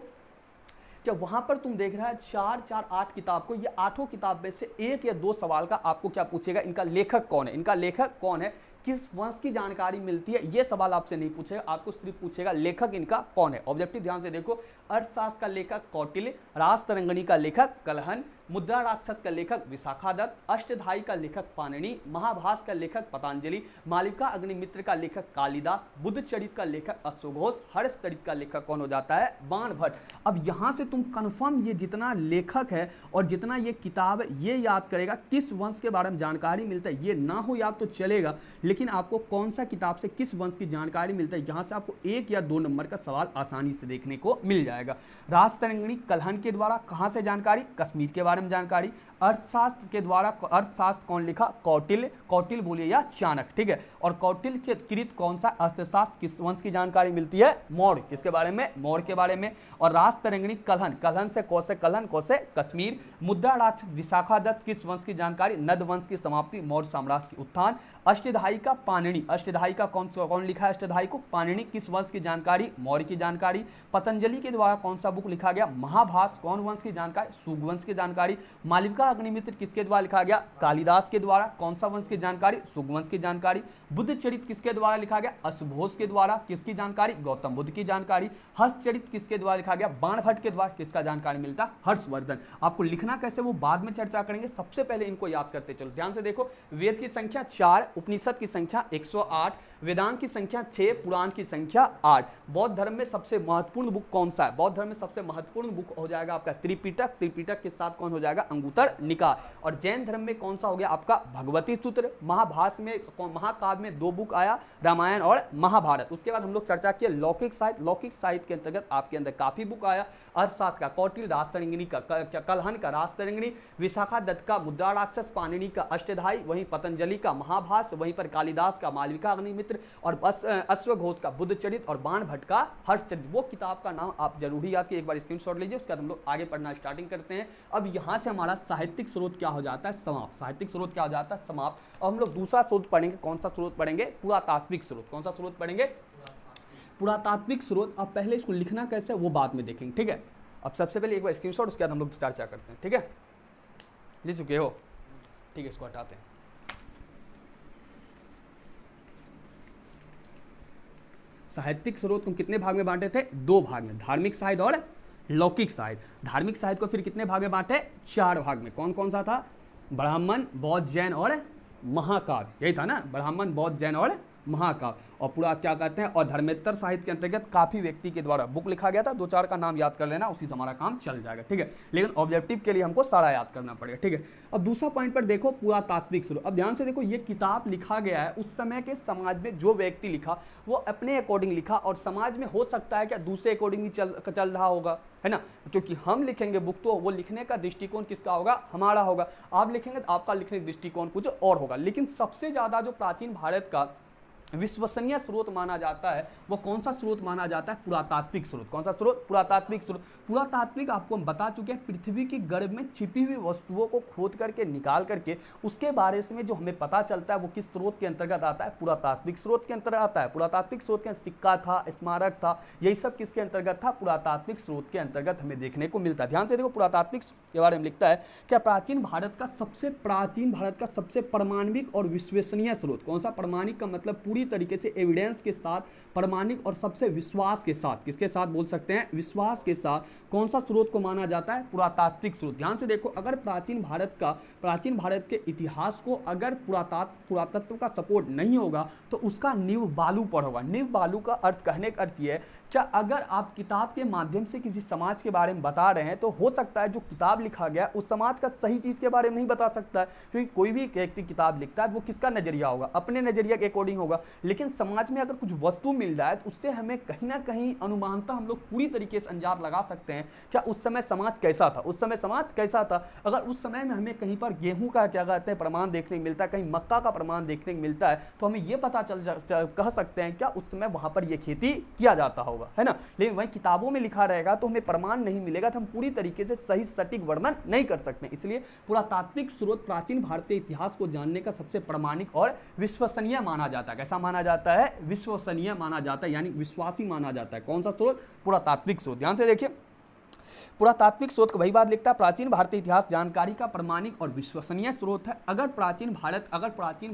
S1: जब वहां पर तुम देख रहा है 4-4-8 किताब को, ये 8 किताब में से 1 या 2 सवाल का आपको क्या पूछेगा, इनका लेखक कौन है, इनका लेखक कौन है, किस वंश की जानकारी मिलती है, ये सवाल आपसे नहीं पूछेगा। आपको सिर्फ पूछेगा लेखक इनका कौन है। ऑब्जेक्टिव ध्यान से देखो, अर्थशास्त्र का लेखक कौटिल्य, रासतरंगिणी का लेखक कलहन, मुद्रा राक्षस का लेखक विशाखा दत्त, अष्टधाई का लेखक पाणिनि, महाभास का लेखक पतंजलि, मालविका अग्निमित्र का लेखक कालिदास, बुद्धचरित का लेखक अश्वघोष, हर्षचरित का लेखक कौन हो जाता है, बाणभट्ट। अब यहां से तुम कंफर्म, ये जितना लेखक है और जितना ये किताब है, ये याद करेगा किस वंश के बारे में जानकारी मिलता है। ये ना हो याद तो चलेगा, लेकिन आपको कौन सा किताब से किस वंश की जानकारी मिलता है, यहां से आपको 1 या 2 नंबर का सवाल आसानी से देखने को मिल जाएगा। रासतरंगिणी कलहन के द्वारा कहां से जानकारी, कश्मीर के बारे में जानकारी। अर्थशास्त्र के द्वारा, अर्थशास्त्र कौन लिखा, कौटिल्य। कौटिल्य बोलिए या चाणक्य, ठीक है। और कौटिल्य के कृत कौन सा, अर्थशास्त्र किस वंश की जानकारी मिलती है, मौर्य। किसके बारे में, मौर्य के बारे में। और रासतरंगिणी कलहन, कलहन से कौसे, कलहन कौसे, कश्मीर। मुद्रा राक्षस विशाखा दत्त किस वंश की जानकारी, नद वंश की समाप्ति, मौर्य साम्राज्य की उत्थान। अष्टधाई का पाणिनि, अष्टधाई का कौन लिखा है, अष्टधाई को, पाणिनि किस वंश की जानकारी, मौर्य की जानकारी। पतंजलि के द्वारा कौन सा बुक लिखा गया, महाभास, कौन वंश की जानकारी, सूग वंश की जानकारी। जानकारी। मालविका अग्निमित्र किसके द्वारा लिखा गया? कालिदास के द्वारा। कौन सा वंश की जानकारी? सुगवंश की जानकारी। बुद्ध चरित किसके द्वारा लिखा गया? अश्वघोष के द्वारा। किसकी जानकारी? गौतम बुद्ध की जानकारी। हर्ष चरित किसके द्वारा लिखा गया? बाणभट्ट के द्वारा। किसका जानकारी मिलता? हर्षवर्धन। आपको लिखना कैसे वो बाद में चर्चा करेंगे, सबसे पहले इनको याद करते चलो। ध्यान से देखो, वेद की संख्या 4, उपनिषद की संख्या 108, वेदांत की संख्या 6, पुराण की संख्या 8। बौद्ध धर्म में सबसे महत्वपूर्ण बुक कौन सा है? बौद्ध धर्म में सबसे महत्वपूर्ण बुक हो जाएगा आपका त्रिपिटक। त्रिपिटक के साथ कौन हो जाएगा? अंगुत्तर निकाय। और जैन धर्म में कौन सा हो गया आपका? भगवती सूत्र। महाभाष्य में, महाकाव्य में 2 बुक आया, रामायण और महाभारत। उसके बाद हम लोग चर्चा किए लौकिक साहित्य। लौकिक साहित्य के अंतर्गत आपके अंदर काफी बुक आया, अर्थशास्त्र का कौटिल्य, राजतरंगिणी का कलहन का राजतरंगिणी, विशाखा दत्त का मुद्रा राक्षस, पाणिनि का अष्टधाई, वहीं पतंजलि का महाभाष्य, वहीं पर कालिदास का मालविका अग्निमित्र, और अश्वघोष का बुद्ध चरित, और बाणभट्ट का हर्षचरित। वो किताब का नाम आप जरूरी याद कीजिए, एक बार स्क्रीनशॉट लीजिए। उसके बाद हम लोग आगे पढ़ना स्टार्टिंग करते हैं। अब यहाँ से हमारा साहित्यिक स्रोत क्या हो जाता है? समाप्त। साहित्यिक स्रोत क्या हो जाता है? समाप्त। अब हम लोग दूसरा स्रोत पढ़ेंगे। कौन सा स्रोत पढ़ेंगे? पुरातात्विक स्रोत। कौन सा स्रोत पढ़ेंगे? पुरातात्विक स्रोत। अब पहले इसको लिखना कैसे वो बाद में देखेंगे, ठीक है। अब सबसे पहले एक बार स्क्रीनशॉट, उसके बाद हम लोग चर्चा करते हैं, ठीक है। लिख चुके हो? ठीक है, इसको हटाते हैं। साहित्यिक स्रोत हम कितने भाग में बांटे थे? 2 भाग में, धार्मिक साहित्य और लौकिक साहित्य। धार्मिक साहित्य को फिर कितने भाग में बांटे? 4 भाग में। कौन कौन सा था? ब्राह्मण, बौद्ध, जैन और महाकाव्य। यही था ना, ब्राह्मण, बौद्ध, जैन और महाकाव्य। और पूरा क्या कहते हैं? और धर्मेत्तर साहित्य के अंतर्गत काफी व्यक्ति के द्वारा बुक लिखा गया था। 2-4 का नाम याद कर लेना, उसी से हमारा काम चल जाएगा, ठीक है। लेकिन ऑब्जेक्टिव के लिए हमको सारा याद करना पड़ेगा, ठीक है। अब दूसरा पॉइंट पर देखो, पुरातात्विक स्रोत। अब ध्यान से देखो, ये किताब लिखा गया है उस समय के समाज में, जो व्यक्ति लिखा वो अपने अकॉर्डिंग लिखा, और समाज में हो सकता है क्या दूसरे अकॉर्डिंग भी चल रहा होगा, है ना। क्योंकि हम लिखेंगे बुक तो वो लिखने का दृष्टिकोण किसका होगा? हमारा होगा। आप लिखेंगे तो आपका लिखने का दृष्टिकोण कुछ और होगा। लेकिन सबसे ज्यादा जो प्राचीन भारत का विश्वसनीय स्रोत माना जाता है वो कौन सा स्रोत माना जाता है? पुरातात्विक स्रोत। कौन सा स्रोत? पुरातात्विक स्रोत। पुरातात्विक आपको हम बता चुके हैं, पृथ्वी की गर्भ में छिपी हुई वस्तुओं को खोद करके निकाल करके उसके बारे में जो हमें पता चलता है वो किस स्रोत के अंतर्गत आता है? पुरातात्विक स्रोत के अंतर्गत आता है। पुरातात्विक स्रोत के सिक्का था, स्मारक था, यही सब किसके अंतर्गत था? पुरातात्विक स्रोत के अंतर्गत हमें देखने को मिलता है। ध्यान से देखो, पुरातात्विक के बारे में लिखता है क्या? प्राचीन भारत का सबसे प्रमाणिक और विश्वसनीय स्रोत। कौन सा? प्रमाणिक का मतलब पूरी तरीके से एविडेंस के साथ, प्रमाणिक और सबसे विश्वास के साथ। किसके साथ बोल सकते हैं? विश्वास के साथ। कौन सा स्रोत को माना जाता है? पुरातात्विक स्रोत। ध्यान से देखो, अगर प्राचीन भारत के इतिहास को अगर पुरातत्व का सपोर्ट नहीं होगा तो उसका नींव बालू पर होगा। नींव बालू का अर्थ, कहने का अर्थ यह है क्या अगर आप किताब के माध्यम से किसी समाज के बारे में बता रहे हैं तो हो सकता है जो किताब लिखा गया उस समाज का सही चीज के बारे में नहीं बता सकता है, क्योंकि कोई भी व्यक्ति किताब लिखता है वो किसका नजरिया होगा? अपने नजरिया के अकॉर्डिंग होगा। लेकिन समाज में अगर कुछ वस्तु मिल रहा है तो उससे हमें कहीं ना कहीं अनुमानता हम लोग पूरी तरीके से अंदाज लगा सकते हैं क्या उस समय समाज कैसा था। उस समय समाज कैसा था? अगर उस समय में हमें कहीं पर गेहूं का क्या कहते हैं प्रमाण देखने को मिलता है, कहीं मक्का का प्रमाण देखने को मिलता है, तो हमें यह पता कह सकते हैं क्या उस समय वहां पर यह खेती किया जाता होगा, है ना। लेकिन वही किताबों में लिखा रहेगा तो हमें प्रमाण नहीं मिलेगा, तो हम पूरी तरीके से सही सटीक वर्णन नहीं कर सकते। इसलिए पुरातात्विक स्रोत प्राचीन भारतीय इतिहास को जानने का सबसे प्रमाणिक और विश्वसनीय माना जाता है। कैसा माना जाता है? विश्वसनीय माना जाता है, यानी विश्वासी माना जाता है। कौन सा स्रोत? पुरातात्विक स्रोत। ध्यान से देखिए, पुरातात्विक स्रोत वही बात लिखता है, प्राचीन भारतीय इतिहास जानकारी का प्रमाणिक और विश्वसनीय स्रोत है। अगर प्राचीन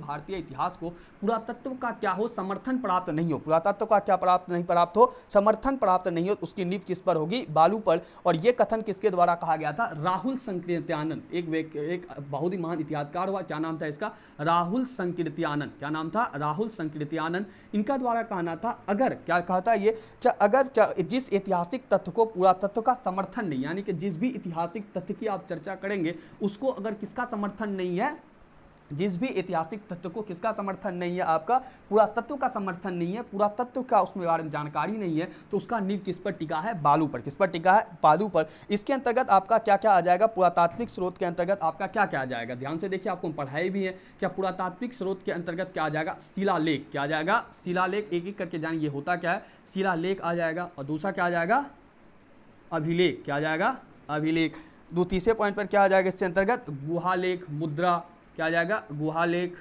S1: भारतीय इतिहास को पुरातत्व का क्या हो? समर्थन प्राप्त नहीं हो। पुरातत्व का क्या प्राप्त हो? समर्थन प्राप्त नहीं हो। उसकी नींव किस पर होगी? बालू पर। और यह कथन किसके द्वारा कहा गया था? राहुल संकीर्त्यानंद, एक बहुत ही महान इतिहासकार हुआ। क्या नाम था इसका? राहुल संकीर्त्यानंद। क्या नाम था? राहुल संकीर्त्यानंद। इनका द्वारा कहना था, अगर क्या कहता है ये, अगर जिस ऐतिहासिक तथ्य को पुरातत्व का समर्थन, यानी कि जिस भी ऐतिहासिक तथ्य की आप चर्चा करेंगे उसको अगर किसका समर्थन नहीं है, जिस भी ऐतिहासिक तथ्य को किसका समर्थन नहीं है? आपका पुरातत्व का समर्थन नहीं है, पुरातत्व का उसमें बारे में जानकारी नहीं है, तो उसका नींव किस पर टिका है? बालू पर। किस पर टिका है? बालू पर। इसके अंतर्गत आपका क्या क्या आ जाएगा? पुरातात्विक स्रोत के अंतर्गत आपका क्या क्या आ जाएगा? ध्यान से देखिए, आपको पढ़ाई भी है क्या पुरातात्विक स्रोत के अंतर्गत क्या आ जाएगा? शिलालेख। क्या आ जाएगा? शिलालेख। एक एक करके जानिए, ये होता क्या है? शिलालेख आ जाएगा। और दूसरा क्या आ जाएगा? अभिलेख। क्या आ जाएगा? अभिलेख। तीसरे पॉइंट पर क्या आ जाएगा इसके अंतर्गत? गुहालेख, मुद्रा। क्या आ जाएगा? गुहालेख।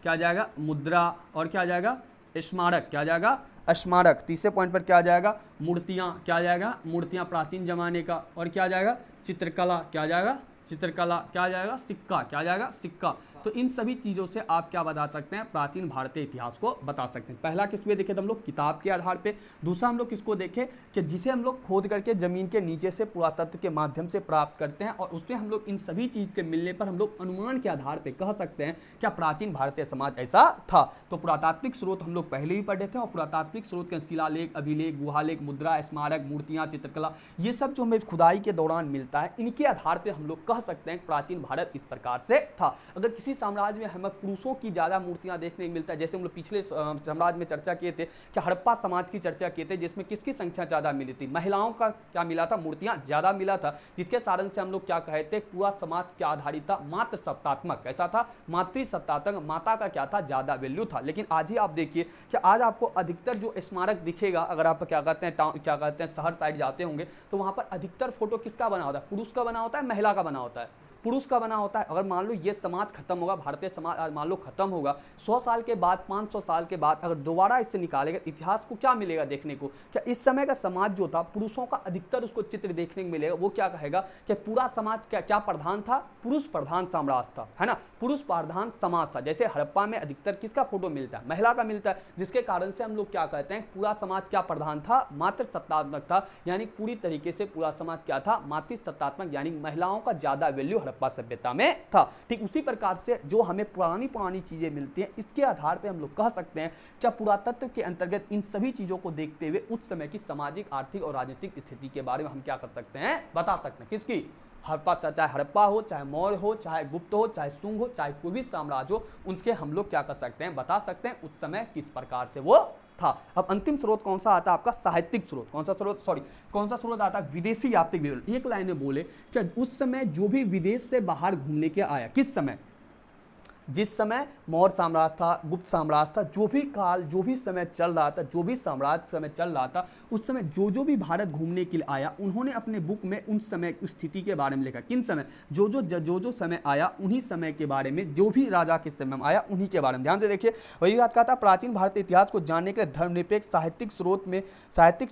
S1: क्या आ जाएगा? मुद्रा। और क्या आ जाएगा? स्मारक। क्या आ जाएगा? स्मारक। तीसरे पॉइंट पर क्या आ जाएगा? मूर्तियां। क्या आ जाएगा? मूर्तियां प्राचीन जमाने का। और क्या आ जाएगा? चित्रकला। क्या आ जाएगा? चित्रकला, क्या आ जाएगा, सिक्का, क्या आ जाएगा, सिक्का। तो इन सभी चीज़ों से आप क्या बता सकते हैं, प्राचीन भारतीय इतिहास को बता सकते हैं। पहला किस पे देखे तो हम लोग किताब के आधार पे, दूसरा हम लोग किसको देखें कि जिसे हम लोग खोद करके जमीन के नीचे से पुरातत्व के माध्यम से प्राप्त करते हैं, और उससे हम लोग इन सभी चीज़ के मिलने पर हम लोग अनुमान के आधार पर कह सकते हैं क्या प्राचीन भारतीय समाज ऐसा था। तो पुरातात्विक स्रोत हम लोग पहले ही पढ़े थे, और पुरातात्विक स्रोत के शिलालेख, अभिलेख, गुहालेख, मुद्रा, स्मारक, मूर्तियाँ, चित्रकला, ये सब जो हमें खुदाई के दौरान मिलता है, इनके आधार पर हम लोग कह सकते हैं प्राचीन भारत इस प्रकार से था। अगर किसी साम्राज्य में हमें पुरुषों की ज़्यादा मूर्तियां देखने को मिलता है, जैसे हम लोग पिछले साम्राज्य में चर्चा किए थे कि हड़प्पा समाज की चर्चा किए थे, जिसमें किसकी संख्या ज़्यादा मिली थी, महिलाओं का क्या मिला था, मूर्तियां ज़्यादा मिला था, जिसके कारण से हम लोग क्या कहते, पूरा समाज क्या आधारित था, मातृ सत्तात्मक, कैसा था, मातृ सत्तात्मक, माता का क्या था, ज़्यादा वैल्यू था। लेकिन आज ही आप देखिए कि आज आपको अधिकतर जो स्मारक दिखेगा, अगर आप क्या कहते हैं शहर साइड जाते होंगे तो वहाँ पर अधिकतर फोटो किसका बना होता है, पुरुष का बना होता है, महिला का बना होता है, पुरुष का बना होता है। अगर मान लो ये समाज खत्म होगा, भारतीय समाज मान लो खत्म होगा, 100 साल के बाद, 500 साल के बाद अगर दोबारा इससे निकालेगा इतिहास को, क्या मिलेगा देखने को, क्या इस समय का समाज जो था पुरुषों का अधिकतर उसको चित्र देखने को मिलेगा। वो क्या कहेगा कि पूरा समाज क्या प्रधान था, पुरुष प्रधान साम्राज्य था, है ना, पुरुष प्रधान समाज था। जैसे हड़प्पा में अधिकतर किसका फोटो मिलता है, महिला का मिलता है, जिसके कारण से हम लोग क्या कहते हैं पूरा समाज क्या प्रधान था, मातृ सत्तात्मक था, यानी पूरी तरीके से पूरा समाज क्या था, मातृ सत्तात्मक, यानी महिलाओं का ज्यादा वैल्यू हड़प्पा सभ्यता में था। ठीक उसी प्रकार से जो हमें पुरानी चीजें मिलती हैं, इसके आधार पे हम लोग कह सकते हैं चाहे पुरातत्व के अंतर्गत इन सभी चीजों को देखते हुए उस समय की सामाजिक, आर्थिक और राजनीतिक स्थिति के बारे में हम क्या कर सकते हैं, बता सकते हैं। किसकी, हड़प्पा, चाहे हड़प्पा हो, चाहे मौर्य हो, चाहे गुप्त हो, चाहे शुंग हो, चाहे कोई भी साम्राज्य हो, उनके हम लोग क्या कर सकते हैं, बता सकते हैं उस समय किस प्रकार से वो था। अब अंतिम स्रोत कौन सा आता है आपका, साहित्यिक स्रोत। कौन सा स्रोत आता है, विदेशी यात्रिक विवरण। एक लाइन में बोले कि उस समय जो भी विदेश से बाहर घूमने के आया, किस समय, जिस समय मौर्य साम्राज्य था, गुप्त साम्राज्य था, जो भी काल, जो भी समय चल रहा था, जो भी साम्राज्य समय चल रहा था, उस समय जो भी भारत घूमने के लिए आया, उन्होंने अपने बुक में उन समय स्थिति के बारे में लिखा। किन समय, जो समय आया उन्हीं समय के बारे में, जो भी राजा के समय में आया उन्हीं के बारे में। ध्यान से देखिए, वही बात कहा था, प्राचीन भारतीय इतिहास को जानने के लिए धर्मनिरपेक्ष साहित्यिक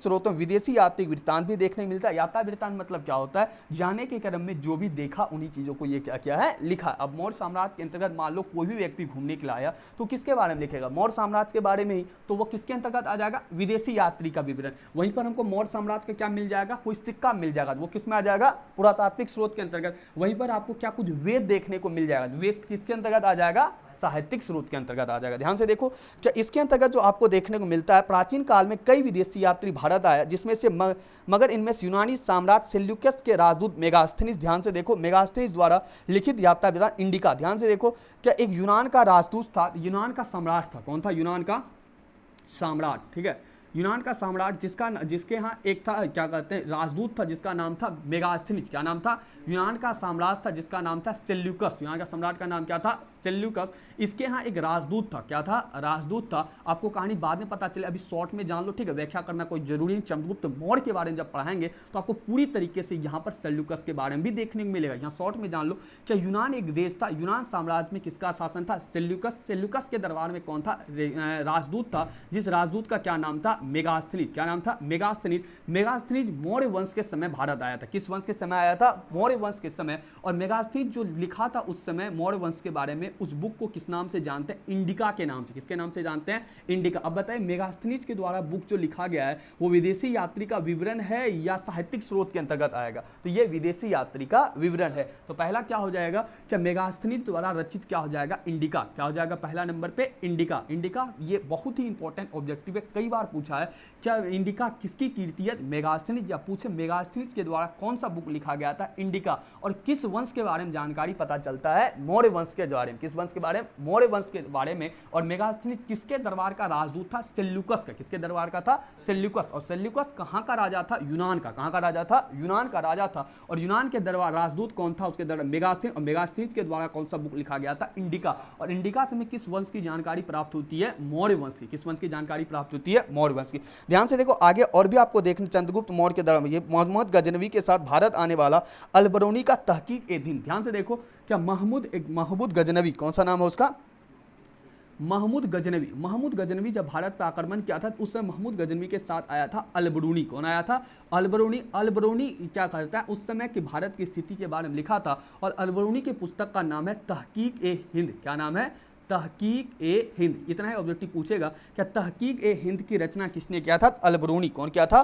S1: स्रोतों में विदेशी यात्रिक वृत्तांत भी देखने को मिलता है। यात्रा वृत्तांत मतलब क्या होता है, जाने के क्रम में जो भी देखा उन्हीं चीजों को ये क्या किया है, लिखा। अब मौर्य साम्राज्य के अंतर्गत मान लो कोई भी व्यक्ति घूमने के लिए आया तो किसके बारे में लिखेगा, मौर्य साम्राज्य के बारे में ही, तो वो किसके अंतर्गत आ जाएगा, विदेशी यात्री का विवरण। वहीं पर हमको मौर्य साम्राज्य का क्या मिल जाएगा, कोई सिक्का मिल जाएगा, वो किस में आ जाएगा, पुरातात्विक स्रोत के अंतर्गत। वहीं पर आपको क्या कुछ वेद देखने को मिल जाएगा, वेद किसके अंतर्गत आ जाएगा, साहित्यिक स्रोत के अंतर्गत आ जाएगा। ध्यान से देखो, इसके अंतर्गत जो आपको देखने को मिलता है, प्राचीन काल में कई विदेशी यात्री भारत आया, जिसमें से मगर इनमें यूनानी सम्राट सेल्यूकस के राजदूत मेगास्थनीज, ध्यान से देखो, मेगास्थनीज द्वारा लिखित यात्रा विवरण इंडिका। ध्यान से देखो, क्या एक यूनान का राजदूत था, यूनान का सम्राट था, कौन था, यूनान का सम्राट, ठीक है, यूनान का सम्राट जिसके यहाँ एक था, क्या कहते हैं, राजदूत था, जिसका नाम था मेगास्थनीज। क्या नाम था, यूनान का साम्राज्य था जिसका नाम था सेल्यूकस। यूनान का सम्राट का नाम क्या था, सेल्यूकस। इसके यहाँ एक राजदूत था, क्या था, राजदूत था। आपको कहानी बाद में पता चले, अभी शॉर्ट में जान लो, ठीक है, व्याख्या करना कोई जरूरी नहीं। चंद्रगुप्त मौर्य के बारे में जब पढ़ाएंगे तो आपको पूरी तरीके से यहाँ पर सेल्यूकस के बारे में भी देखने को मिलेगा। यहाँ शॉर्ट में जान लो, चाहे यूनान एक देश था, यूनान साम्राज्य में किसका शासन था, सेल्यूकस। सेल्यूकस के दरबार में कौन था, राजदूत था, जिस राजदूत का क्या नाम था, मेगास्थनीज। क्या नाम था, मेगास्थनीज। मेगास्थनीज मौर्य वंश के समय भारत आया था। किस वंश के समय आया था, मौर्य वंश के समय। और मेगास्थनीज जो लिखा था उस समय मौर्य वंश के बारे में, उस बुक को किस नाम से जानते हैं, इंडिका के नाम से। किसके नाम से जानते हैं, इंडिका। अब बताइए, मेगास्थनीज के द्वारा बुक जो लिखा गया है वो विदेशी यात्री का विवरण है या साहित्यिक स्रोत के अंतर्गत आएगा, तो ये विदेशी यात्री का विवरण है। तो पहला क्या हो जाएगा, जब मेगास्थनीज द्वारा रचित क्या हो जाएगा, इंडिका। क्या हो जाएगा पहला नंबर पे, इंडिका। इंडिका ये बहुत ही इंपॉर्टेंट ऑब्जेक्टिव है, कई बार पूछा है, क्या इंडिका किसकी कीर्ति है, मेगास्थनीज। या पूछे मेगास्थनीज के द्वारा कौन सा बुक लिखा गया था, इंडिका। और किस वंश के बारे में जानकारी पता चलता है, मौर्य वंश के बारे में। किस वंश के बारे में, मौर्य वंश के बारे में। और मेगास्थनीज किसके दरबार का राजदूत था, सेल्यूकस का। किसके दरबार का था, सेल्यूकस। और सेल्यूकस कहाँ का राजा था, यूनान का। कहाँ का राजा था, यूनान का राजा था। और यूनान के दरबार राजदूत कौन था, उसके दरबार मेगास्थनीज। और मेगास्थनीज के द्वारा कौन सा बुक लिखा गया था, इंडिका। और इंडिका से हमें किस वंश की जानकारी प्राप्त होती है, मौर्य वंश की। किस वंश की जानकारी प्राप्त होती है, मौर्य वंश की। ध्यान से देखो आगे और भी आपको देखने, चंद्रगुप्त मौर्य के दरबार ये मोहम्मद गजनवी के साथ भारत आने वाला अलबरूनी का तहकीक ए दिन। ध्यान से देखो, क्या महमूद गजनवी, कौन सा नाम है उसका, महमूद गजनवी जब भारत पर आक्रमण किया था उस समय महमूद गजनवी के साथ आया था अलबरूनी। कौन आया था? अलबरूनी क्या करता है, उस समय की भारत की स्थिति के बारे में लिखा था और अलबरूनी की पुस्तक का नाम है तहकीक ए हिंद। क्या नाम है? तहकीक ए हिंद। इतना ही ऑब्जेक्टिव पूछेगा, क्या तहकीक ए हिंद की रचना किसने किया था? अलबरूनी। कौन किया था?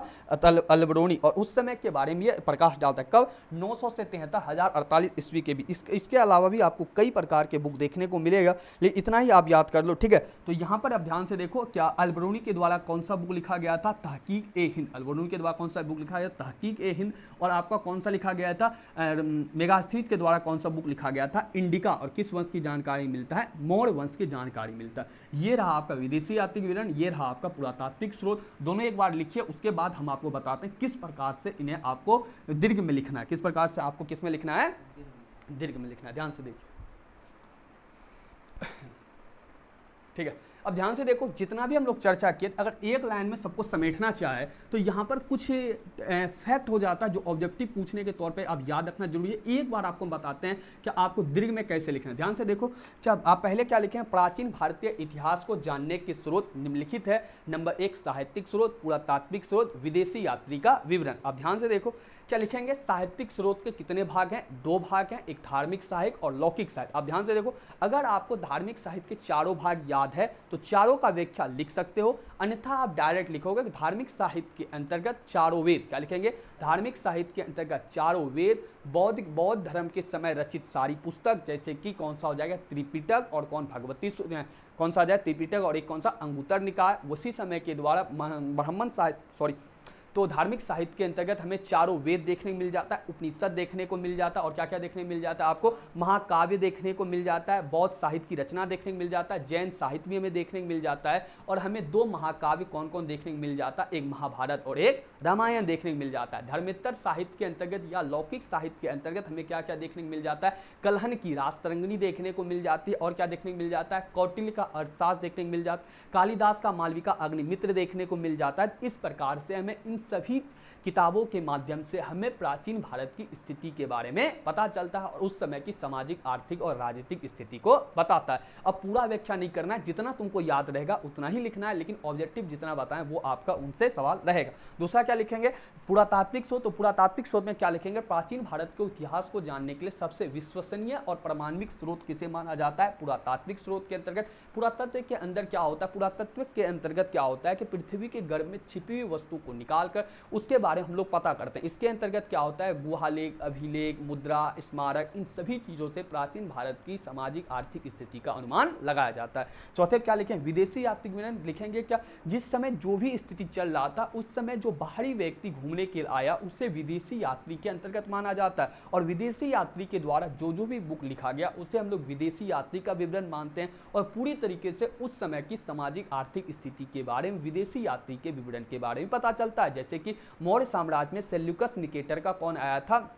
S1: अलबरूनी। और उस समय के बारे में ये प्रकाश डालता है कब? 900 से 73,048 ईस्वी के भी। इसके अलावा भी आपको कई प्रकार के बुक देखने को मिलेगा, लेकिन इतना ही आप याद कर लो, ठीक है। तो यहाँ पर आप ध्यान से देखो, क्या अलबरूनी के द्वारा कौन सा बुक लिखा गया था? तहकीक ए हिंद। अलबरूनी के द्वारा कौन सा बुक लिखा गया? तहकीक ए हिंद। और आपका कौन सा लिखा गया था? मेगास्थनीज के द्वारा कौन सा बुक लिखा गया था? इंडिका। और किस वंश की जानकारी मिलता है? मौर्य वंश की जानकारी मिलता है। ये रहा आपका विदेशी यात्रिक विवरण, ये रहा आपका पुरातात्विक स्रोत। दोनों एक बार लिखिए, उसके बाद हम आपको बताते हैं किस प्रकार से इन्हें आपको दीर्घ में लिखना है। किस प्रकार से आपको किस में लिखना है? दीर्घ में लिखना है। ध्यान से देखिए, ठीक है। अब ध्यान से देखो, जितना भी हम लोग चर्चा किए, अगर एक लाइन में सबको समेटना चाहे तो यहाँ पर कुछ फैक्ट हो जाता है जो ऑब्जेक्टिव पूछने के तौर पे आप याद रखना जरूरी है। एक बार आपको बताते हैं कि आपको दीर्घ में कैसे लिखना है। ध्यान से देखो, जब आप पहले क्या लिखे हैं? प्राचीन भारतीय इतिहास को जानने के स्रोत निम्नलिखित है। नंबर 1 साहित्यिक स्रोत, पुरातात्विक स्रोत, विदेशी यात्री का विवरण। आप ध्यान से देखो क्या लिखेंगे? साहित्यिक स्रोत के कितने भाग हैं? 2 भाग हैं, एक धार्मिक साहित्य और लौकिक साहित्य। आप ध्यान से देखो, अगर आपको धार्मिक साहित्य के चारों भाग याद है तो चारों का व्याख्या लिख सकते हो, अन्यथा आप डायरेक्ट लिखोगे कि धार्मिक साहित्य के अंतर्गत चारों वेद। क्या लिखेंगे? धार्मिक साहित्य के अंतर्गत चारों वेद, बौद्ध धर्म के समय रचित सारी पुस्तक, जैसे कि कौन सा हो जाएगा? त्रिपिटक, और कौन सा आ जाए? त्रिपिटक, और एक कौन सा? अंगुत्तर निकाय। उसी समय के द्वारा ब्राह्मण साहित्य तो धार्मिक साहित्य के अंतर्गत हमें चारों वेद देखने को मिल जाता है, उपनिषद देखने को मिल जाता है, और क्या क्या देखने को मिल जाता है? आपको महाकाव्य देखने को मिल जाता है, बौद्ध साहित्य की रचना देखने को मिल जाता है, जैन साहित्य भी हमें देखने को मिल जाता है, और हमें 2 महाकाव्य कौन कौन देखने को मिल जाता है? एक महाभारत और एक रामायण देखने को मिल जाता है। धर्मेतर साहित्य के अंतर्गत या लौकिक साहित्य के अंतर्गत हमें क्या क्या देखने को मिल जाता है? कलहन की रासतरंगिणी देखने को मिल जाती है, और क्या देखने को मिल जाता है? कौटिल्य का अर्थशास्त्र देखने को मिल जाता है, कालिदास का मालविका अग्निमित्र देखने को मिल जाता है। इस प्रकार से हमें इन सभी किताबों के माध्यम से हमें प्राचीन भारत की स्थिति के बारे में पता चलता है और उस समय की सामाजिक, आर्थिक और राजनीतिक स्थिति को बताता है। अब पूरा व्याख्या नहीं करना है, जितना तुमको याद रहेगा उतना ही लिखना है, लेकिन ऑब्जेक्टिव जितना बताएं वो आपका उनसे सवाल रहेगा। दूसरा क्या लिखेंगे? पुरातात्विक स्रोत। तो पुरातात्विक स्रोत में क्या लिखेंगे? प्राचीन भारत के इतिहास को जानने के लिए सबसे विश्वसनीय और प्रमाणिक स्रोत किसे माना जाता है? पुरातात्विक स्रोत के अंतर्गत। पुरातत्व के अंदर क्या होता है? पुरातत्व के अंतर्गत क्या होता है कि पृथ्वी के गर्भ में छिपी हुई वस्तु को निकालकर उसके बारे में हम लोग पता करते हैं। इसके अंतर्गत क्या होता है? गुहालेख, अभिलेख, मुद्रा, स्मारक, इन सभी चीजों से प्राचीन भारत की सामाजिक आर्थिक स्थिति का अनुमान लगाया जाता है। चौथे क्या लिखें? विदेशी यात्रिक विवरण लिखेंगे। क्या? जिस समय जो भी स्थिति चल रहा था उस समय जो बाहरी व्यक्ति घूमने के लिए आया उसे विदेशी यात्री के अंतर्गत माना जाता है, और विदेशी यात्री के द्वारा जो जो भी बुक लिखा गया उसे हम लोग विदेशी यात्री का विवरण मानते हैं, और पूरी तरीके से उस समय की सामाजिक आर्थिक स्थिति के बारे में विदेशी यात्री के विवरण के बारे में पता चलता है। जैसे कि मौर्य साम्राज्य में सेल्यूकस निकेटर का कौन आया था?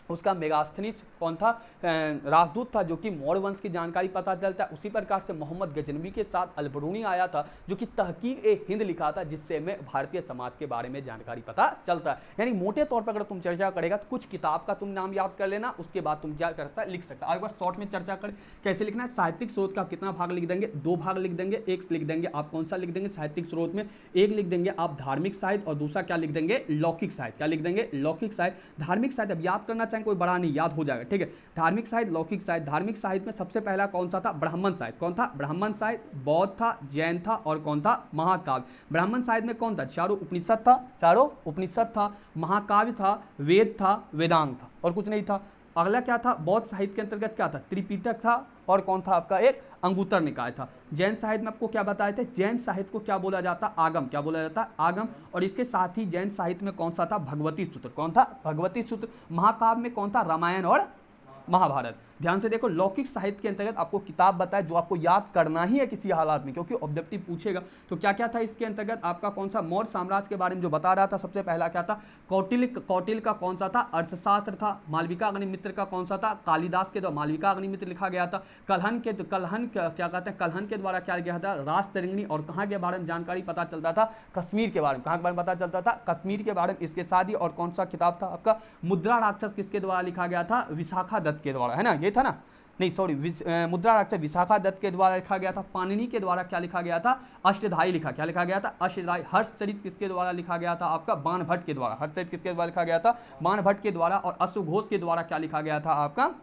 S1: उसका मेगास्थनीज कौन था? राजदूत था, जो कि मौर्य वंश की जानकारी पता चलता है। उसी प्रकार से मोहम्मद गजनवी के साथ अलबरूनी आया था, जो कि तहकीक ए हिंद लिखा था, जिससे हमें भारतीय समाज के बारे में जानकारी पता चलता है। यानी मोटे तौर पर अगर तुम चर्चा करेगा तो कुछ किताब का तुम नाम याद कर लेना, उसके बाद तुम क्या करता है? लिख सकता है। एक बार शॉर्ट में चर्चा करें कैसे लिखना है। साहित्यिक स्रोत का कितना भाग लिख देंगे? 2 भाग लिख देंगे। एक लिख देंगे आप कौन सा लिख देंगे साहित्यिक स्रोत में? एक लिख देंगे आप धार्मिक साहित्य, और दूसरा क्या लिख देंगे? लौकिक साहित्य। क्या लिख देंगे? लौकिक साहित्य। धार्मिक साहित्य अब याद करना चाहें कोई बड़ा नहीं, याद हो जाएगा, ठीक है। धार्मिक साहित्य, लौकिक साहित्य। धार्मिक साहित्य में सबसे पहला कौन सा था? ब्राह्मण साहित्य। कौन था? ब्राह्मण साहित्य। बौद्ध था, जैन था, और कौन था? महाकाव्य। ब्राह्मण साहित्य में कौन था? चारों उपनिषद था, चारों उपनिषद था। महाकाव्य था, वेद था, वेदांग था, और कुछ नहीं था। अगला क्या था? बौद्ध साहित्य के अंतर्गत क्या था? त्रिपिटक था, और कौन था आपका? एक अंगुत्तर निकाय था। जैन साहित्य में आपको क्या बताए थे? जैन साहित्य को क्या बोला जाता? आगम। क्या बोला जाता? आगम। और इसके साथ ही जैन साहित्य में कौन सा था? भगवती सूत्र। कौन था? भगवती सूत्र। महाकाव्य में कौन था? रामायण और महाभारत। ध्यान से देखो, लौकिक साहित्य के अंतर्गत आपको किताब बताए जो आपको याद करना ही है किसी हालात में, क्योंकि ऑब्जेक्टिव पूछेगा। तो क्या क्या था इसके अंतर्गत? आपका कौन सा? मौर्य साम्राज्य के बारे में जो बता रहा था, सबसे पहला क्या था? कौटिल्य का कौन सा था? अर्थशास्त्र था। मालविका अग्निमित्र का कौन सा था? कालिदास के द्वारा मालविका अग्निमित्र लिखा गया था। कलहन क्या कहते हैं? कलहन के द्वारा क्या गया था? रासतरंगिणी। और कहाँ के बारे में जानकारी पता चलता था? कश्मीर के बारे में। कहाँ के बारे में पता चलता था? कश्मीर के बारे में। इसके साथ ही और कौन सा किताब था आपका? मुद्रा राक्षस किसके द्वारा लिखा गया था? विशाखा दत्त के द्वारा, है ना? ये था ना, नहीं सॉरी, मुद्रा राक्षस विशाखा दत्त के द्वारा लिखा गया था। पाणिनि के द्वारा क्या लिखा गया था? अष्टधाई लिखा। क्या लिखा गया था? अष्टधाई। हर्षचरित किसके द्वारा लिखा गया था? आपका बाणभट्ट के द्वारा। हर्षचरित किसके द्वारा लिखा गया था? बाणभट्ट के द्वारा। और अश्वघोष के द्वारा क्या लिखा गया था? आपका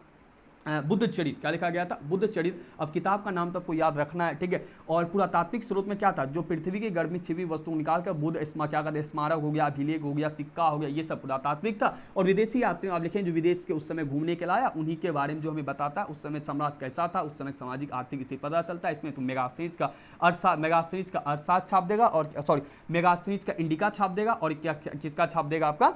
S1: बुद्ध चरित। क्या लिखा गया था? बुद्ध चरित। अब किताब का नाम तो आपको याद रखना है, ठीक है। और पुरातात्विक स्रोत में क्या था? जो पृथ्वी के गर्भ में छिपी वस्तु निकाल कर बुद्ध क्या कहते हैं, स्मारक हो गया, अभिलेख हो गया, सिक्का हो गया, ये सब पुरातात्विक था। और विदेशी यात्रियों आप लिखें जो विदेश के उस समय घूमने के लाया, उन्हीं के बारे में जो हमें बताता है उस समय साम्राज्य कैसा था, उस समय सामाजिक आर्थिक स्थिति पता चलता है। इसमें तो मेगास्थनीज का अर्थशास्त्र छाप देगा, और सॉरी मेगास्थनीज का इंडिका छाप देगा, और क्या किसका छाप देगा? आपका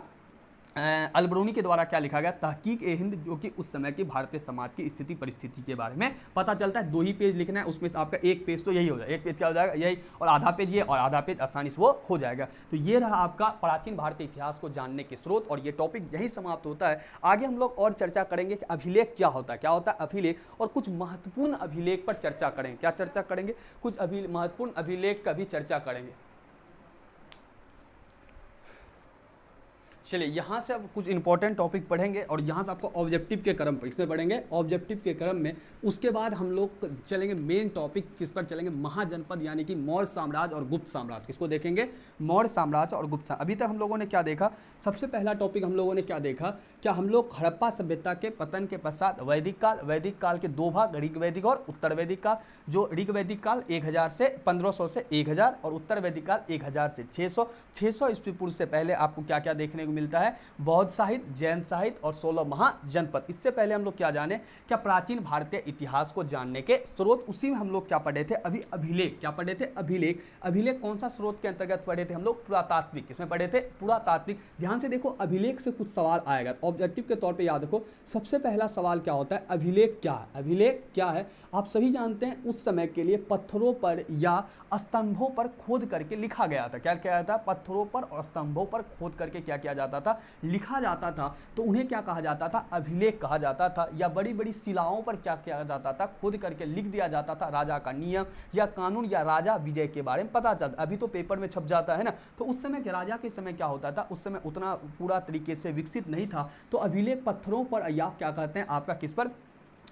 S1: अलबरूनी के द्वारा क्या लिखा गया? तहकीक ए हिंद, जो कि उस समय की भारतीय समाज की स्थिति परिस्थिति के बारे में पता चलता है। 2 ही पेज लिखना है, उसमें से आपका एक पेज तो यही हो जाएगा। एक पेज क्या हो जाएगा? यही, और आधा पेज ये, और आधा पेज आसानी से वो हो जाएगा। तो ये रहा आपका प्राचीन भारतीय इतिहास को जानने के स्रोत, और ये टॉपिक यही समाप्त होता है। आगे हम लोग और चर्चा करेंगे कि अभिलेख क्या होता है, क्या होता है अभिलेख, और कुछ महत्वपूर्ण अभिलेख पर चर्चा करेंगे। क्या चर्चा करेंगे? कुछ महत्वपूर्ण अभिलेख का भी चर्चा करेंगे। चलिए यहाँ से अब कुछ इंपॉर्टेंट टॉपिक पढ़ेंगे, और यहाँ से आपको ऑब्जेक्टिव के क्रम पर इसमें पढ़ेंगे, ऑब्जेक्टिव के क्रम में। उसके बाद हम लोग चलेंगे मेन टॉपिक किस पर चलेंगे? महाजनपद, यानी कि मौर्य साम्राज्य और गुप्त साम्राज्य। किसको देखेंगे? मौर्य साम्राज्य और गुप्त साम्राज्य। अभी तक हम लोगों ने क्या देखा? सबसे पहला टॉपिक हम लोगों ने क्या देखा? क्या हम लोग हड़प्पा सभ्यता के पतन के पश्चात वैदिक काल के 2 भाग, ऋग वैदिक और उत्तर वैदिक काल। जो ऋग वैदिक काल 1000 से 1500 से 1000, और उत्तर वैदिक काल 1000 से 600 ईस्वी पूर्व से पहले आपको क्या क्या देखने को मिलता है? बौद्ध साहित्य, जैन साहित्य और 16 महाजनपद। इससे पहले हम लोग क्या जाने? क्या प्राचीन भारतीय इतिहास को जानने के स्रोत। उसी में हम लोग क्या पढ़े थे? अभी अभिलेख। क्या पढ़े थे? अभिलेख। अभिलेख कौन सा स्रोत के अंतर्गत पढ़े थे हम लोग? पुरातात्विक। किसमें पढ़े थे? पुरातात्विक। ध्यान से देखो, अभिलेख से कुछ सवाल आएगा, ऑब्जेक्टिव के तौर पे याद रखो। सबसे पहला सवाल क्या होता है? अभिलेख क्या है? अभिलेख क्या है? आप सभी जानते हैं उस समय के लिए पत्थरों पर या स्तंभों पर खोद करके लिखा गया था। क्या किया जाता? पत्थरों पर और स्तंभों पर खोद करके क्या किया जाता था? लिखा जाता था। तो उन्हें क्या कहा जाता था? अभिलेख कहा जाता था। या बड़ी बड़ी शिलाओं पर क्या किया जाता था? खोद करके लिख दिया जाता था राजा का नियम या कानून या राजा विजय के बारे में पता चलता। अभी तो पेपर में छप जाता है ना। तो उस समय के राजा के समय क्या होता था? उस समय उतना पूरा तरीके से विकसित नहीं था। तो अभिलेख पत्थरों पर या क्या कहते हैं आपका किस पर?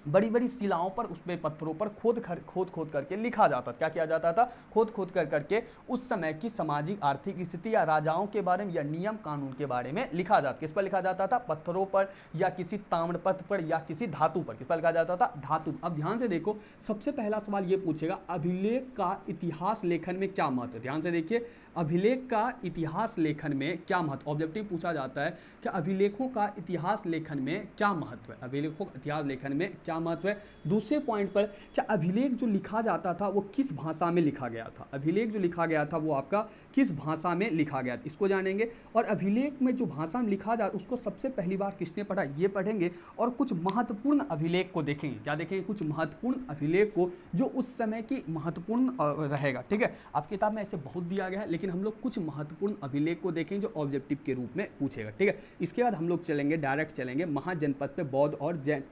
S1: बड़ी बड़ी शिलाओं पर, उसमें पत्थरों पर खोद करके लिखा जाता था। क्या किया जाता था? खोद करके उस समय की सामाजिक आर्थिक स्थिति या राजाओं के बारे में या नियम कानून के बारे में लिखा जाता। किस पर लिखा जाता था? पत्थरों पर या किसी ताम्रपत्र पर या किसी धातु पर। किस पर लिखा जाता था? धातु। अब ध्यान से देखो, सबसे पहला सवाल ये पूछेगा, अभिलेख का इतिहास लेखन में क्या महत्व है? ध्यान से देखिए, अभिलेख का इतिहास लेखन में क्या महत्व? ऑब्जेक्टिव पूछा जाता है कि अभिलेखों का इतिहास लेखन में क्या महत्व है? अभिलेखों का इतिहास लेखन में क्या महत्व है? दूसरे पॉइंट पर, क्या अभिलेख जो लिखा जाता था वो किस भाषा में लिखा गया था? अभिलेख जो लिखा गया था वो आपका किस भाषा में लिखा गया था? इसको जानेंगे। और अभिलेख में जो भाषा में लिखा जा उसको सबसे पहली बार किसने पढ़ा? ये पढ़ेंगे। और कुछ महत्वपूर्ण अभिलेख को देखेंगे। क्या देखेंगे? कुछ महत्वपूर्ण अभिलेख को जो उस समय की महत्वपूर्ण रहेगा। ठीक है, आपकी किताब में ऐसे बहुत दिया गया है, लेकिन हम लोग कुछ महत्वपूर्ण अभिलेख को देखेंगे जो ऑब्जेक्टिव के रूप में पूछेगा। ठीक है, इसके बाद हम लोग चलेंगे, डायरेक्ट चलेंगे महाजनपद पे बौद्ध और जैन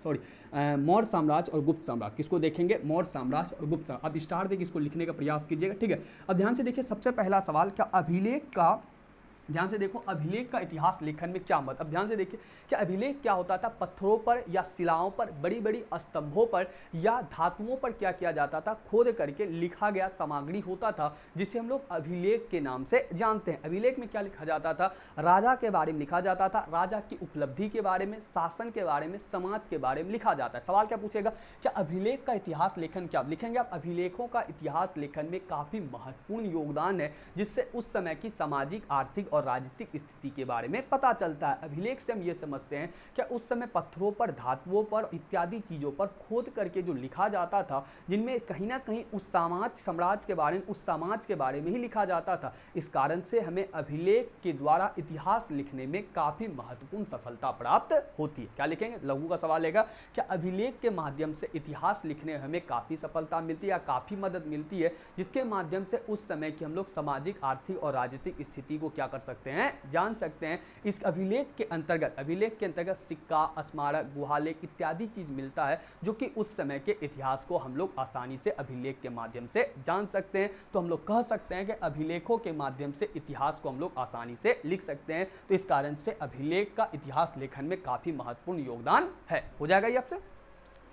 S1: मौर्य साम्राज्य और गुप्त साम्राज्य। किसको देखेंगे? मौर्य साम्राज्य और गुप्त साम्राज्य। अब स्टार देके इसको लिखने का प्रयास कीजिएगा। ठीक है, अब ध्यान से देखिए, सबसे पहला सवाल, क्या अभिलेख का, ध्यान से देखो, अभिलेख का इतिहास लेखन में क्या मत? अब ध्यान से देखिए कि अभिलेख क्या होता था? पत्थरों पर या शिलाओं पर, बड़ी बड़ी स्तंभों पर या धातुओं पर क्या किया जाता था? खोद करके लिखा गया सामग्री होता था, जिसे हम लोग अभिलेख के नाम से जानते हैं। अभिलेख में क्या लिखा जाता था? राजा के बारे में लिखा जाता था, राजा की उपलब्धि के बारे में, शासन के बारे में, समाज के बारे में लिखा जाता है। सवाल क्या पूछेगा? क्या अभिलेख का इतिहास लेखन क्या लिखेंगे आप? अभिलेखों का इतिहास लेखन में काफी महत्वपूर्ण योगदान है, जिससे उस समय की सामाजिक, आर्थिक और राजनीतिक स्थिति के बारे में पता चलता है। अभिलेख से हम ये समझते हैं कि उस समय पत्थरों पर, धातुओं पर इत्यादि चीजों पर खोद करके जो लिखा जाता था, जिनमें कहीं ना कहीं उस साम्राज्य के बारे में, उस समाज के बारे में ही लिखा जाता था। इस कारण से हमें अभिलेख के द्वारा इतिहास लिखने में काफी महत्वपूर्ण सफलता प्राप्त होती है। क्या लिखेंगे? लघु का सवाल लेगा, क्या अभिलेख के माध्यम से इतिहास लिखने में हमें काफी सफलता मिलती है या काफी मदद मिलती है, जिसके माध्यम से उस समय की हम लोग सामाजिक, आर्थिक और राजनीतिक स्थिति को क्या कर सकते हैं? जान सकते हैं। इस अभिलेख के अंतर्गत सिक्का, स्मारक, गुहालेख इत्यादि चीज मिलता है, जो कि उस समय के इतिहास को हम लोग आसानी से अभिलेख के माध्यम से जान सकते हैं। तो हम लोग कह सकते हैं कि अभिलेखों के माध्यम से इतिहास को हम लोग आसानी से लिख सकते हैं। तो इस कारण से अभिलेख का इतिहास लेखन में काफी महत्वपूर्ण योगदान है। हो जाएगा ये आपसे?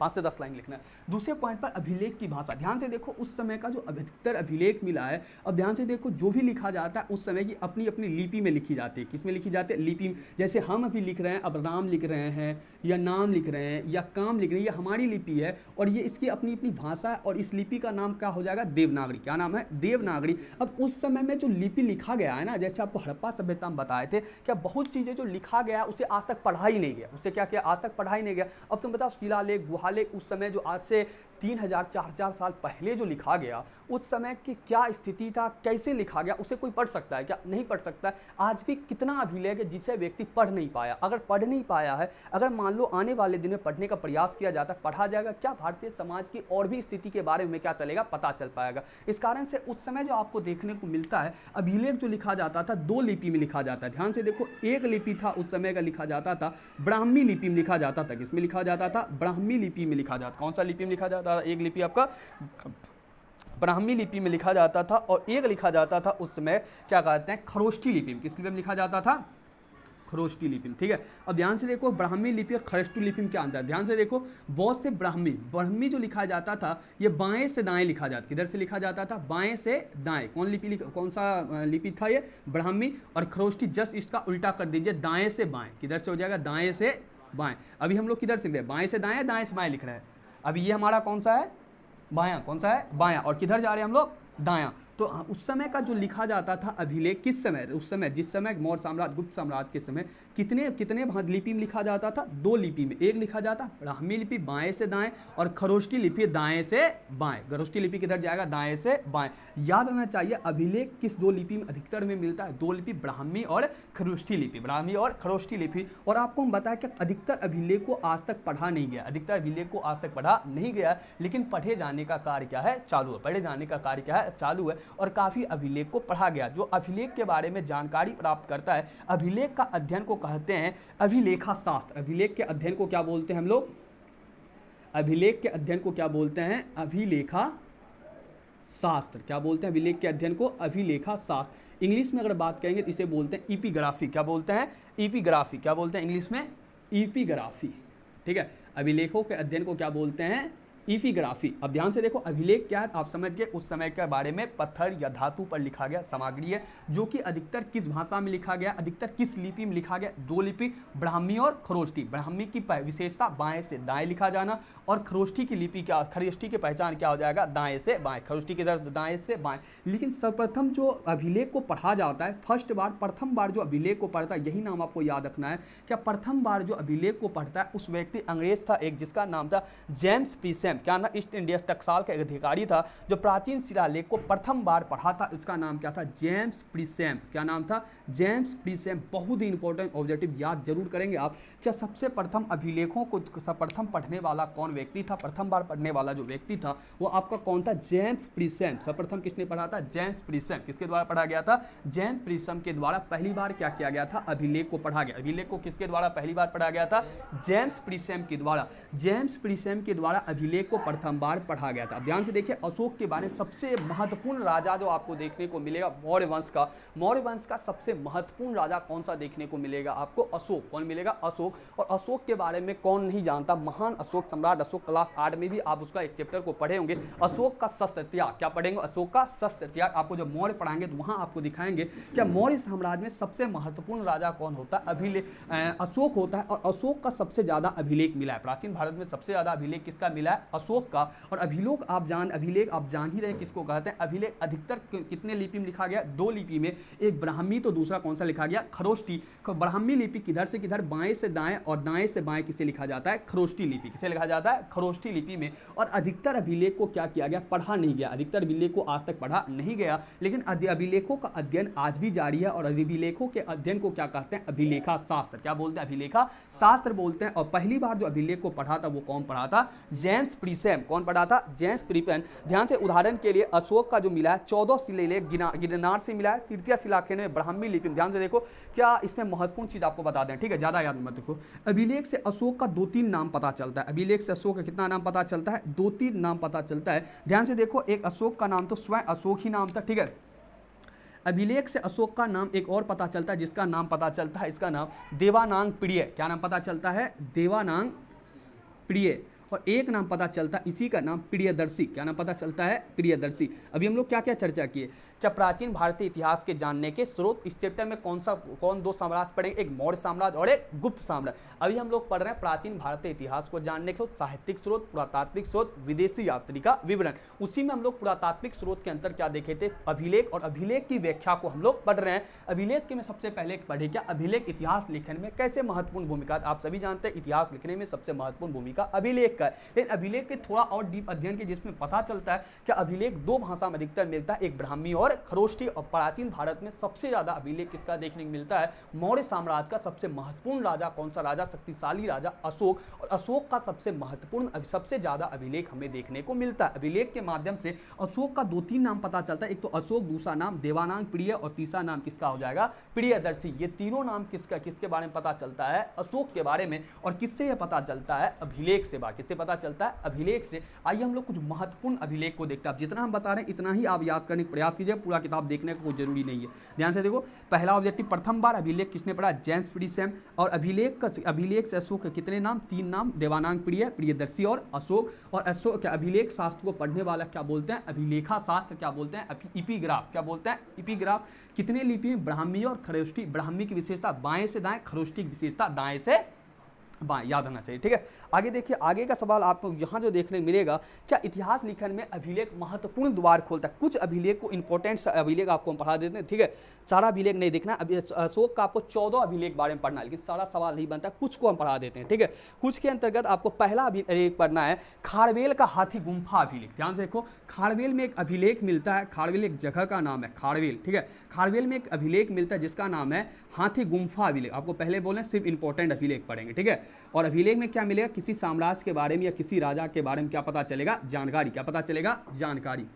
S1: 5 से 10 लाइन लिखना है। दूसरे पॉइंट पर अभिलेख की भाषा, ध्यान से देखो उस समय का जो अधिकतर अभिलेख मिला है, अब ध्यान से देखो जो भी लिखा जाता है उस समय की अपनी अपनी लिपि में लिखी जाती है। किस में लिखी जाती है? लिपि में। जैसे हम अभी लिख रहे हैं, अब राम लिख रहे हैं या नाम लिख रहे हैं या काम लिख रहे हैं, ये हमारी लिपि है और ये इसकी अपनी अपनी भाषा है और इस लिपि का नाम क्या हो जाएगा? देवनागरी। क्या नाम है? देवनागरी। अब उस समय में जो लिपि लिखा गया है ना, जैसे आपको हड़प्पा सभ्यता में बताए थे, क्या बहुत चीज़ें जो लिखा गया उसे आज तक पढ़ा ही नहीं गया, उससे क्या किया? आज तक पढ़ा ही नहीं गया। अब तुम बताओ शिलालेख, गुहालेख, उस समय जो आज से 3000 4000 साल पहले जो लिखा गया, उस समय की क्या स्थिति था, कैसे लिखा गया, उसे कोई पढ़ सकता है क्या? नहीं पढ़ सकता है। आज भी कितना अभिलेख है जिसे व्यक्ति पढ़ नहीं पाया। अगर पढ़ नहीं पाया है, अगर मान लो आने वाले दिन में पढ़ने का प्रयास किया जाता है, पढ़ा जाएगा, क्या भारतीय समाज की और भी स्थिति के बारे में क्या चलेगा? पता चल पाएगा। इस कारण से उस समय जो आपको देखने को मिलता है, अभिलेख जो लिखा जाता था 2 लिपि में लिखा जाता है। ध्यान से देखो, एक लिपि था उस समय का लिखा जाता था ब्राह्मी लिपि में लिखा जाता था। किसमें लिखा जाता था? ब्राह्मी लिपि में लिखा जाता। कौन सा लिपि में लिखा जाता था? एक लिपि आपका ब्राह्मी लिपि में लिखा जाता था और एक लिखा जाता था उस समय क्या कहते हैं? खरोष्ठी लिपि में। किस लिपि में लिखा जाता था? खरोष्ठी लिपि में। ठीक है, अब ध्यान से देखो ब्राह्मी लिपि और खरोष्ठी लिपि में क्या अंतर है? ध्यान से देखो, बहुत से ब्राह्मी जो लिखा जाता था ये बाएं से दाएं लिखा जाता। किधर से लिखा जाता था? बाएं से दाएं। कौन सा लिपि था ये? ब्राह्मी। और खरोष्ठी जस्ट इसका उल्टा कर दीजिए, दाएं से बाएं। किधर से हो जाएगा? दाएं से बाएं। अभी हम लोग किधर से लिख रहे हैं? बाएं से दाएं, दाएं से बाएं लिख रहे हैं। अभी ये हमारा कौन सा है? बायां। कौन सा है? बायां। और किधर जा रहे हैं हम लोग? दायां। तो उस समय का जो लिखा जाता था अभिलेख, किस समय? उस समय जिस समय मौर्य साम्राज्य, गुप्त साम्राज्य के समय कितने लिपि में लिखा जाता था? 2 लिपि में। एक लिखा जाता ब्राह्मी लिपि बाएं से दाएं और खरोष्ठी लिपि दाएं से बाएं। खरोष्ठी लिपि किधर जाएगा? दाएं से बाएं। याद रखना चाहिए अभिलेख किस 2 लिपि में अधिकतर में मिलता है? 2 लिपि, ब्राह्मी और खरोष्ठी लिपि। ब्राह्मी और खरोष्ठी लिपि। और आपको हम बताया कि अधिकतर अभिलेख को आज तक पढ़ा नहीं गया, अधिकतर अभिलेख को आज तक पढ़ा नहीं गया, लेकिन पढ़े जाने का कार्य क्या है? चालू है। पढ़े जाने का कार्य क्या है? चालू है। और काफ़ी अभिलेख को पढ़ा गया। जो अभिलेख के बारे में जानकारी प्राप्त करता है, अभिलेख का अध्ययन को कहते हैं अभिलेखा शास्त्र। अभिलेख के अध्ययन को क्या बोलते हैं हम लोग? अभिलेख के अध्ययन को क्या बोलते हैं? अभिलेखा शास्त्र। क्या बोलते हैं अभिलेख के अध्ययन को? अभिलेखा शास्त्र। इंग्लिश में अगर बात करेंगे तो इसे बोलते हैं इपिग्राफी। क्या बोलते हैं? इपिग्राफी। क्या बोलते हैं इंग्लिश में? इपिग्राफी। ठीक है, अभिलेखों के अध्ययन को क्या बोलते हैं? इपिग्राफी। अब ध्यान से देखो अभिलेख क्या है आप समझ गए। उस समय के बारे में पत्थर या धातु पर लिखा गया सामग्री है, जो कि अधिकतर किस भाषा में लिखा गया? अधिकतर किस लिपि में लिखा गया? 2 लिपि, ब्राह्मी और खरोष्ठी। ब्राह्मी की विशेषता बाएं से दाएं लिखा जाना और खरोष्ठी की लिपि क्या? खरोष्ठी की पहचान क्या हो जाएगा? दाएं से बाएं। खरोष्ठी की तरफ दाएं से बाएं। लेकिन सर्वप्रथम जो अभिलेख को पढ़ा जाता है, प्रथम बार जो अभिलेख को पढ़ता है, यही नाम आपको याद रखना है। क्या प्रथम बार जो अभिलेख को पढ़ता है उस व्यक्ति अंग्रेज था एक, जिसका नाम था जेम्स प्रीसेम। क्या ना? ईस्ट इंडिया टकसाल का एक अधिकारी था जो प्राचीन शिलालेख को प्रथम बार पढ़ा था। उसका नाम क्या था? जेम्स प्रीसेम। क्या नाम था? जेम्स प्रीसेम। बहुत ही इंपॉर्टेंट ऑब्जेक्टिव याद जरूर करेंगे आप। क्या सबसे प्रथम अभिलेखों को प्रथम पढ़ने वाला कौन व्यक्ति था? प्रथम बार पढ़ने वाला जो व्यक्ति था वो आपका कौन था? जेम्स प्रीसेम। सर्वप्रथम किसने पढ़ा था? जेम्स प्रीसेम। किसके द्वारा पढ़ा गया था? जेम्स प्रीसेम के द्वारा पहली बार क्या किया गया था? अभिलेख को पढ़ा गया। अभिलेख को किसके द्वारा पहली बार पढ़ा गया था? जेम्स प्रीसेम के द्वारा। जेम्स प्रीसेम के द्वारा अभिलेख को प्रथम बार पढ़ा गया था। अब ध्यान से देखिए अशोक के बारे में सबसे महत्वपूर्ण राजा जो आपको देखने को मिलेगा मौर्य वंश का। मौर्य वंश का सबसे महत्वपूर्ण राजा कौन सा देखने को मिलेगा आपको? अशोक। कौन मिलेगा? अशोक। और अशोक के बारे में कौन नहीं जानता? महान अशोक सम्राट अशोक। क्लास 8 में भी आप उसका एक चैप्टर को पढ़े होंगे, अशोक का शस्त्र त्याग। क्या पढ़ेंगे? अशोक का शस्त्र त्याग। आपको जब मौर्य पढ़ाएंगे तो वहां आपको दिखाएंगे क्या मौर्य साम्राज्य में सबसे महत्वपूर्ण राजा कौन होता है? अभिलेख अशोक होता है। और अशोक का सबसे ज्यादा अभिलेख मिला है। प्राचीन भारत में सबसे ज्यादा अभिलेख किसका मिला है? अशोक का। और अभिलेख आप जान ही रहे किसको कहते हैं। अभिलेख अधिकतर कितने लिपि में लिखा गया? 2 लिपि में, एक ब्राह्मी तो दूसरा कौन सा लिखा गया? खरोष्ठी। ब्राह्मी लिपि किधर से किधर? बाएं से दाएं। और दाएं से बाएं किसे लिखा जाता है? खरोष्ठी लिपि। किसे लिखा जाता है? खरोष्ठी लिपि में। और अधिकतर अभिलेख को क्या किया गया? पढ़ा नहीं गया। अधिकतर अभिलेख को आज तक पढ़ा नहीं गया, लेकिन अभिलेखों का अध्ययन आज भी जारी है। और अभिलेखों के अध्ययन को क्या कहते हैं? अभिलेखा शास्त्र। क्या बोलते हैं? अभिलेखा शास्त्र बोलते हैं। और पहली बार जो अभिलेख को पढ़ा था वो कौन पढ़ा था? जेम्स प्रीसेम। कौन पढ़ा था? जेम्स प्रीसेम। ध्यान से उदाहरण के लिए अशोक का जो मिला है 14 शिलालेख गिरनार से मिला है। तृतीय शिलालेख में ब्राह्मी लिपि में। ध्यान से देखो क्या इसमें महत्वपूर्ण चीज आपको बता दें, ठीक है, ज्यादा याद मत रखो। अभिलेख से अशोक का 2-3 नाम पता चलता है। अभिलेख से अशोक का कितना नाम पता चलता है? 2-3 नाम पता चलता है। ध्यान से देखो एक अशोक का नाम तो स्वयं अशोक ही नाम था, ठीक है। अभिलेख से अशोक का नाम एक और पता चलता है, जिसका नाम पता चलता है, इसका नाम देवानांग प्रिय। क्या नाम पता चलता है? देवानांग प्रिय। और एक नाम पता चलता है, इसी का नाम प्रियदर्शी। क्या नाम पता चलता है? प्रियदर्शी। अभी हम लोग क्या क्या चर्चा किए? क्या प्राचीन भारतीय इतिहास के जानने के स्रोत। इस चैप्टर में कौन दो साम्राज्य पढ़ेंगे? एक मौर्य साम्राज्य और एक गुप्त साम्राज्य। अभी हम लोग पढ़ रहे हैं प्राचीन भारतीय इतिहास को जानने के स्रोत, साहित्यिक स्रोत, पुरातात्विक स्रोत, विदेशी यात्री का विवरण। उसी में हम लोग पुरातात्विक स्रोत के अंतर क्या देखे थे? अभिलेख, और अभिलेख की व्याख्या को हम लोग पढ़ रहे हैं। अभिलेख के में सबसे पहले पढ़े क्या? अभिलेख इतिहास लिखने में कैसे महत्वपूर्ण भूमिका। आप सभी जानते हैं इतिहास लिखने में सबसे महत्वपूर्ण भूमिका अभिलेख का है। लेकिन अभिलेख के थोड़ा और डीप अध्ययन के जिसमें पता चलता है कि अभिलेख दो भाषा में अधिकतर मिलता है, एक ब्राह्मी और खरोष्ठी। और प्राचीन भारत में सबसे ज्यादा अभिलेख किसका देखने को मिलता है? मौर्य साम्राज्य का। सबसे महत्वपूर्ण राजा कौन सा राजा? शक्तिशाली राजा अशोक। और अशोक का सबसे महत्वपूर्ण सबसे ज्यादा अभिलेख हमें देखने को मिलता है। अभिलेख के माध्यम से अशोक का 2-3 नाम पता चलता है, एक तो अशोक, दूसरा नाम देवानांग प्रिय और तीसरा नाम किसका हो जाएगा? प्रियदर्शी। ये तीनों नाम किसके बारे में पता चलता है? अशोक के बारे में। और किससे यह पता चलता है? अभिलेख से। किससे पता चलता है? अभिलेख से। आइए हम लोग कुछ महत्वपूर्ण अभिलेख को देखते हैं। जितना हम बता रहे हैं इतना ही आप याद करने का प्रयास कीजिए, पूरा किताब देखने का कोई जरूरी नहीं है। ध्यान से देखो, पहला ऑब्जेक्टिव, प्रथम बार अभिलेख किसने पढ़ा? जेम्स फ्रीसेम। और अभिलेख से अशोक के कितने नाम? 3 नाम, देवानांग प्रिय, प्रियदर्शी और अशोक। और अशोक अभिलेख शास्त्र को पढ़ने वाला क्या बोलते हैं? अभिलेखा शास्त्र। क्या बोलते हैं? इपिग्राफ। क्या बोलते हैं? इपिग्राफ। कितने लिपि में? ब्राह्मी और खरोष्ठी। ब्राह्मी की विशेषता बाएं से दाएं, खरोष्ठी की विशेषता दाएं से बाएं, याद होना चाहिए। ठीक है, आगे देखिए, आगे का सवाल आपको यहाँ जो देखने मिलेगा, क्या इतिहास लिखन में अभिलेख महत्वपूर्ण द्वार खोलता है? कुछ अभिलेख को, इंपॉर्टेंट अभिलेख आपको हम पढ़ा देते हैं। ठीक है, सारा अभिलेख नहीं देखना। अभी अशोक का आपको 14 अभिलेख बारे में पढ़ना है, लेकिन सारा सवाल नहीं बनता, कुछ को हम पढ़ा देते हैं। ठीक है, कुछ के अंतर्गत आपको पहला अभिलेख पढ़ना है, खारवेल का हाथी गुम्फा अभिलेख। ध्यान से देखो, खारवेल में एक अभिलेख मिलता है। खारवेल एक जगह का नाम है, खारवेल। ठीक है, खारवेल में एक अभिलेख मिलता है जिसका नाम है हाथी गुम्फा अभिलेख। आपको पहले बोले सिर्फ इंपॉर्टेंट अभिलेख पढ़ेंगे। ठीक है, और अभिलेख में क्या मिलेगा? किसी साम्राज्य के बारे में या किसी राजा के बारे में क्या पता चलेगा? जानकारी। क्या पता चलेगा? जानकारी।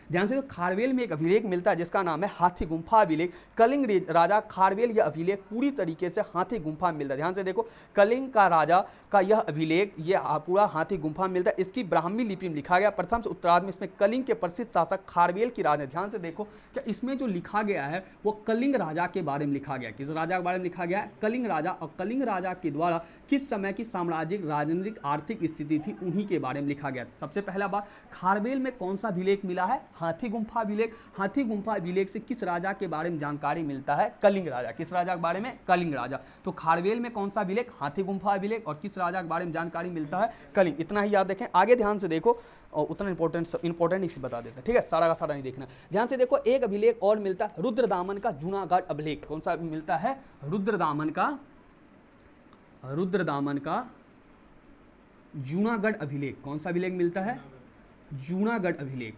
S1: ध्यान से, खारवेल में एक अभिलेख मिलता है जिसका नाम है हाथी गुम्फा अभिलेख। कलिंग राजा खारवेल, यह अभिलेख पूरी तरीके से हाथी गुम्फा में मिलता है। ध्यान से देखो, कलिंग का राजा का यह अभिलेख, ये पूरा हाथी गुम्फा में मिलता है। इसकी ब्राह्मी लिपि में लिखा गया। प्रथम से उत्तरार्ध में इसमें कलिंग के प्रसिद्ध शासक खारवेल की राज है। ध्यान से देखो, क्या इसमें जो लिखा गया है वो कलिंग राजा के बारे में लिखा गया। किस राजा के बारे में लिखा गया है? कलिंग राजा। और कलिंग राजा के द्वारा किस समय की साम्राज्यिक, राजनीतिक, आर्थिक स्थिति थी, उन्हीं के बारे में लिखा गया। सबसे पहला बात, खारवेल में कौन सा अभिलेख मिला है? हाथी गुम्फा अभिलेख। हाथी गुम्फा अभिलेख से किस राजा के बारे में जानकारी मिलता है? कलिंग राजा। किस राजा के बारे में? कलिंग राजा। तो खारवेल में कौन सा अभिलेख? हाथी गुम्फा अभिलेख। और किस राजा के बारे में जानकारी मिलता है? कलिंग। इतना ही याद रखें। आगे ध्यान से देखो, और उतना इंपॉर्टेंट इसी बता देते हैं। ठीक है, सारा का सारा नहीं देखना। ध्यान से देखो, एक अभिलेख और मिलता है, रुद्रदामन का जूनागढ़ अभिलेख। कौन सा मिलता है? रुद्रदामन का जूनागढ़ अभिलेख। कौन सा अभिलेख मिलता है? जूनागढ़ अभिलेख।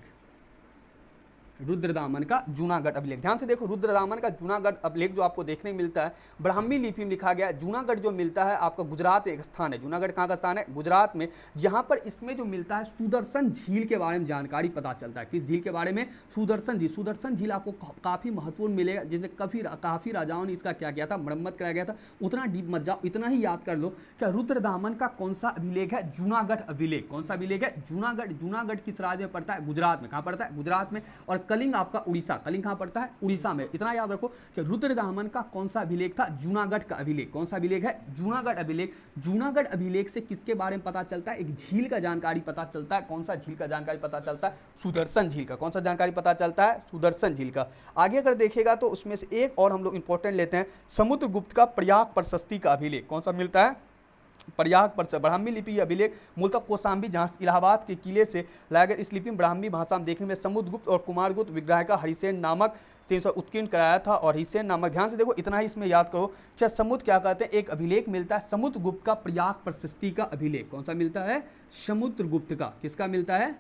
S1: रुद्रदामन का जूनागढ़ अभिलेख। ध्यान से देखो, रुद्रदामन का जूनागढ़ अभिलेख जो आपको देखने को मिलता है, ब्राह्मी लिपि में लिखा गया। जूनागढ़ जो मिलता है आपका गुजरात एक स्थान है। जूनागढ़ कहाँ का स्थान है? गुजरात में। जहाँ पर इसमें जो मिलता है सुदर्शन झील के बारे में जानकारी पता चलता है। किस झील के बारे में? सुदर्शन झील। सुदर्शन झील आपको काफ़ी महत्वपूर्ण मिलेगा, जिसे काफ़ी राजाओं ने इसका क्या किया था? मरम्मत कराया गया था। उतना डीप मत जाओ, इतना ही याद कर लो, क्या रुद्रदामन का कौन सा अभिलेख है? जूनागढ़ अभिलेख। कौन सा अभिलेख है? जूनागढ़। जूनागढ़ किस राज्य में पड़ता है? गुजरात में। कहाँ पड़ता है? गुजरात में। और कलिंग आपका उड़ीसा। कलिंग कहां पड़ता है? उड़ीसा में। इतना याद रखो कि रुद्रदामन का कौन सा अभिलेख था? जूनागढ़ का अभिलेख। कौन सा अभिलेख है? जूनागढ़ अभिलेख। जूनागढ़ अभिलेख से किसके बारे में पता चलता है? एक झील का जानकारी पता चलता है। कौन सा झील का जानकारी पता चलता है? सुदर्शन झील का। कौन सा जानकारी पता चलता है? सुदर्शन झील का। आगे अगर देखेगा तो उसमें से एक और हम लोग इंपॉर्टेंट लेते हैं, समुद्रगुप्त का प्रयाग प्रशस्ति का अभिलेख। कौन सा मिलता है? प्रयाग पर ब्राह्मी लिपि अभिलेख मूलतः कौशाम्बी, जहां इलाहाबाद के किले से लाया गया। इस लिपि में ब्राह्मी भाषा में देखने में समुद्रगुप्त और कुमारगुप्त विग्रह का हरिसेन नामक 300 उत्कीर्ण कराया था। और हरिसेन नामक, ध्यान से देखो, इतना ही इसमें याद करो। अच्छा, समुद्र क्या कहते हैं? एक अभिलेख मिलता है समुद्रगुप्त का प्रयाग प्रशस्ति का अभिलेख। कौन सा मिलता है? समुद्रगुप्त का। किसका मिलता है?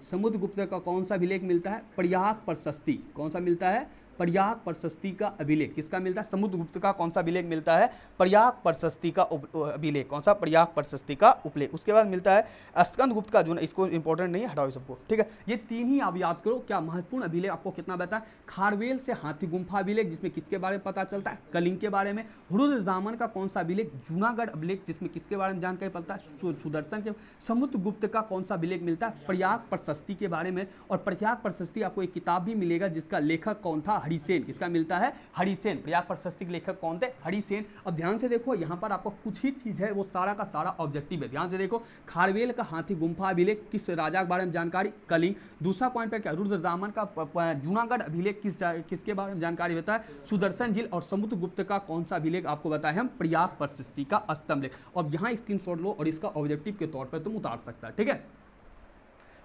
S1: समुद्रगुप्त का कौन सा अभिलेख मिलता है? प्रयाग प्रशस्ति। कौन सा मिलता है? प्रयाग प्रशस्ति का अभिलेख। किसका मिलता है? समुद्रगुप्त का कौन सा अभिलेख मिलता है? प्रयाग प्रशस्ति का अभिलेख। कौन सा? प्रयाग प्रशस्ति का उपलेख। उसके बाद मिलता है स्कंदगुप्त का, जो इसको इंपॉर्टेंट नहीं है, हटाओ सबको। ठीक है, ये तीन ही आप याद करो। क्या महत्वपूर्ण अभिलेख आपको कितना बताया? खारवेल से हाथी गुम्फा अभिलेख, जिसमें किसके बारे में पता चलता है? कलिंग के बारे में। रुद्रदामन का कौन सा अभिलेख? जूनागढ़ अभिलेख, जिसमें किसके बारे में जानकारी पड़ता है? सुदर्शन के। समुद्रगुप्त का कौन सा अभिलेख मिलता है? प्रयाग प्रशस्ति के बारे में। और प्रयाग प्रशस्ति आपको एक किताब भी मिलेगा जिसका लेखक कौन था? हरिसेन। किसका मिलता है? हरिसेन। प्रयाग प्रशस्ति के लेखक कौन थे? हरिसेन। अब ध्यान से देखो यहाँ पर आपको कुछ ही चीज है वो सारा का सारा ऑब्जेक्टिव है। ध्यान से देखो, खारवेल का हाथी गुम्फा अभिलेख किस राजा के बारे में जानकारी? कलिंग। दूसरा पॉइंट पर क्या? रुद्रदामन का जूनागढ़ अभिलेख किसके बारे में जानकारी बताया? सुदर्शन झील। और समुद्रगुप्त का कौन सा अभिलेख आपको बताया हम? प्रयाग प्रशस्ति का स्तंभ लेख। अब यहाँ स्क्रीनशॉट लो और इसका ऑब्जेक्टिव के तौर पर तुम उतार सकता है, ठीक है।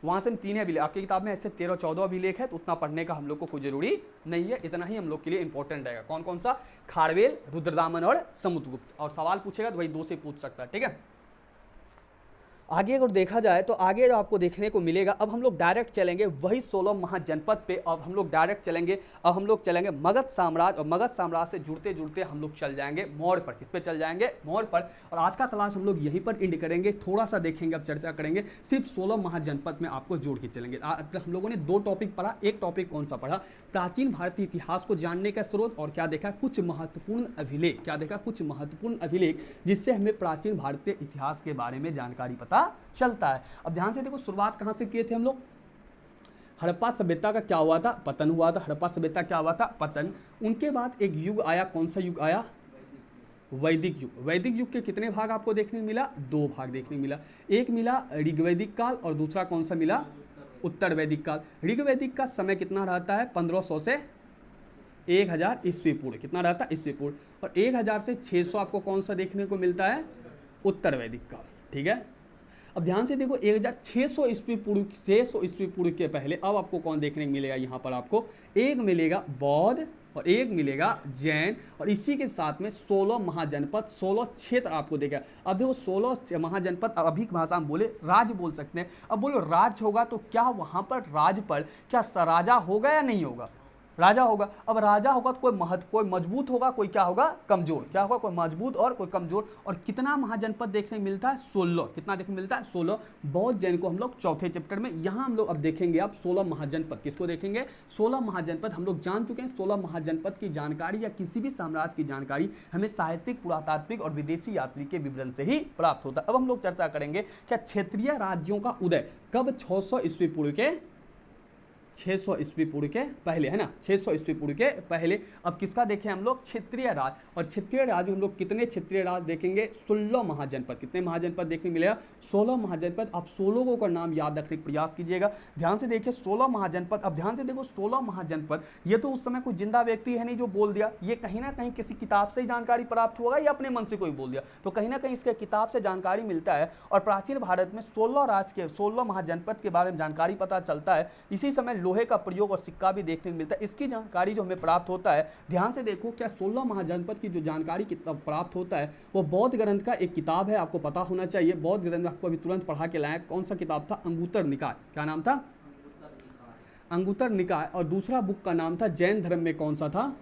S1: वहां से 3 अभिलेख आपकी किताब में ऐसे 13-14 अभिलेख है, तो उतना पढ़ने का हम लोग को कोई जरूरी नहीं है, इतना ही हम लोग के लिए इंपॉर्टेंट रहेगा। कौन कौन सा? खारवेल, रुद्रदामन और समुद्रगुप्त। और सवाल पूछेगा तो वही 2 से पूछ सकता है, ठीक है। आगे अगर देखा जाए तो आगे जो आपको देखने को मिलेगा, अब हम लोग डायरेक्ट चलेंगे वही 16 महाजनपद पे। अब हम लोग डायरेक्ट चलेंगे, अब हम लोग चलेंगे मगध साम्राज्य, और मगध साम्राज्य से जुड़ते जुड़ते हम लोग चल जाएंगे मौर्य पर। किस पे चल जाएंगे? मौर्य पर। और आज का क्लास हम लोग यहीं पर एंड करेंगे, थोड़ा सा देखेंगे, अब चर्चा करेंगे, सिर्फ 16 महाजनपद में आपको जोड़ के चलेंगे। हम लोगों ने 2 टॉपिक पढ़ा। एक टॉपिक कौन सा पढ़ा? प्राचीन भारतीय इतिहास को जानने का स्रोत, और क्या देखा? कुछ महत्वपूर्ण अभिलेख। क्या देखा? कुछ महत्वपूर्ण अभिलेख, जिससे हमें प्राचीन भारतीय इतिहास के बारे में जानकारी पता चलता है। अब ध्यान से देखो, शुरुआत कहां से किए थे हम लोग? हड़प्पा सभ्यता का क्या हुआ था? पतन हुआ था। हड़प्पा सभ्यता क्या हुआ था? पतन। उनके बाद एक युग आया, कौन सा युग आया? वैदिक युग। वैदिक युग के कितने भाग आपको देखने को मिला? 2 भाग देखने को मिला। एक मिला ऋग्वैदिक काल, और दूसरा कौन सा मिला? उत्तर वैदिक काल। ऋग्वैदिक का समय कितना रहता है? 1500 से 1000 ईस्वी पूर्व। कितना रहता है? ईस्वी पूर्व। और 1000 से 600 आपको कौन सा देखने को मिलता है? उत्तर वैदिक काल, ठीक है। अब ध्यान से देखो, 1600 ईस्वी पूर्व, 600 ईस्वी पूर्व के पहले अब आपको कौन देखने को मिलेगा? यहाँ पर आपको एक मिलेगा बौद्ध और एक मिलेगा जैन, और इसी के साथ में 16 महाजनपद, 16 क्षेत्र आपको देगा। अब देखो 16 महाजनपद, अभी की भाषा में बोले राज्य बोल सकते हैं। अब बोलो राज्य होगा तो क्या वहाँ पर राज्य पर क्या राजा होगा या नहीं होगा? राजा होगा। अब राजा होगा तो कोई मजबूत होगा, कोई क्या होगा? कमजोर। क्या होगा? कोई मजबूत और कोई कमजोर। और कितना महाजनपद देखने को मिलता है? 16। कितना देखने मिलता है? 16। बौद्ध जैन को हम लोग चौथे चैप्टर में, यहाँ हम लोग अब देखेंगे अब 16 महाजनपद। किसको देखेंगे? 16 महाजनपद। हम लोग जान चुके हैं 16 महाजनपद की जानकारी या किसी भी साम्राज्य की जानकारी हमें साहित्यिक, पुरातात्विक और विदेशी यात्री के विवरण से ही प्राप्त होता है। अब हम लोग चर्चा करेंगे क्या क्षेत्रीय राज्यों का उदय कब? 600 ईस्वी पूर्व के 600 ईस्वी पूर्व के पहले, है ना, 600 ईस्वी पूर्व के पहले। अब किसका देखें हम लोग? क्षेत्रीय राज। और क्षेत्रीय राज में हम लोग कितने क्षेत्रीय राज देखेंगे? 16 महाजनपद। कितने महाजनपद देखने मिलेगा? 16 महाजनपद। आप 16 का नाम याद रखने का प्रयास कीजिएगा। ध्यान से देखिए 16 महाजनपद। अब ध्यान से देखो 16 महाजनपद, ये तो उस समय कोई जिंदा व्यक्ति है नहीं जो बोल दिया, ये कहीं ना कहीं किसी किताब से ही जानकारी प्राप्त होगा या अपने मन से कोई बोल दिया, तो कहीं ना कहीं इसके किताब से जानकारी मिलता है। और प्राचीन भारत में 16 राज के 16 महाजनपद के बारे में जानकारी पता चलता है। इसी समय लोहे का प्रयोग और सिक्का भी देखने को मिलता है। इसकी जानकारी जो हमें प्राप्त होता है, ध्यान से देखो, क्या 16 महाजनपद की जो जानकारी प्राप्त होता है वो बौद्ध ग्रंथ का एक किताब है, आपको पता होना चाहिए। बौद्ध ग्रंथ आपको अभी तुरंत पढ़ा के लाया। कौन सा किताब था? अंगुत्तर निकाय। क्या नाम था? अंगुत्तर निकाय। और दूसरा बुक का नाम था जैन धर्म में कौन सा था?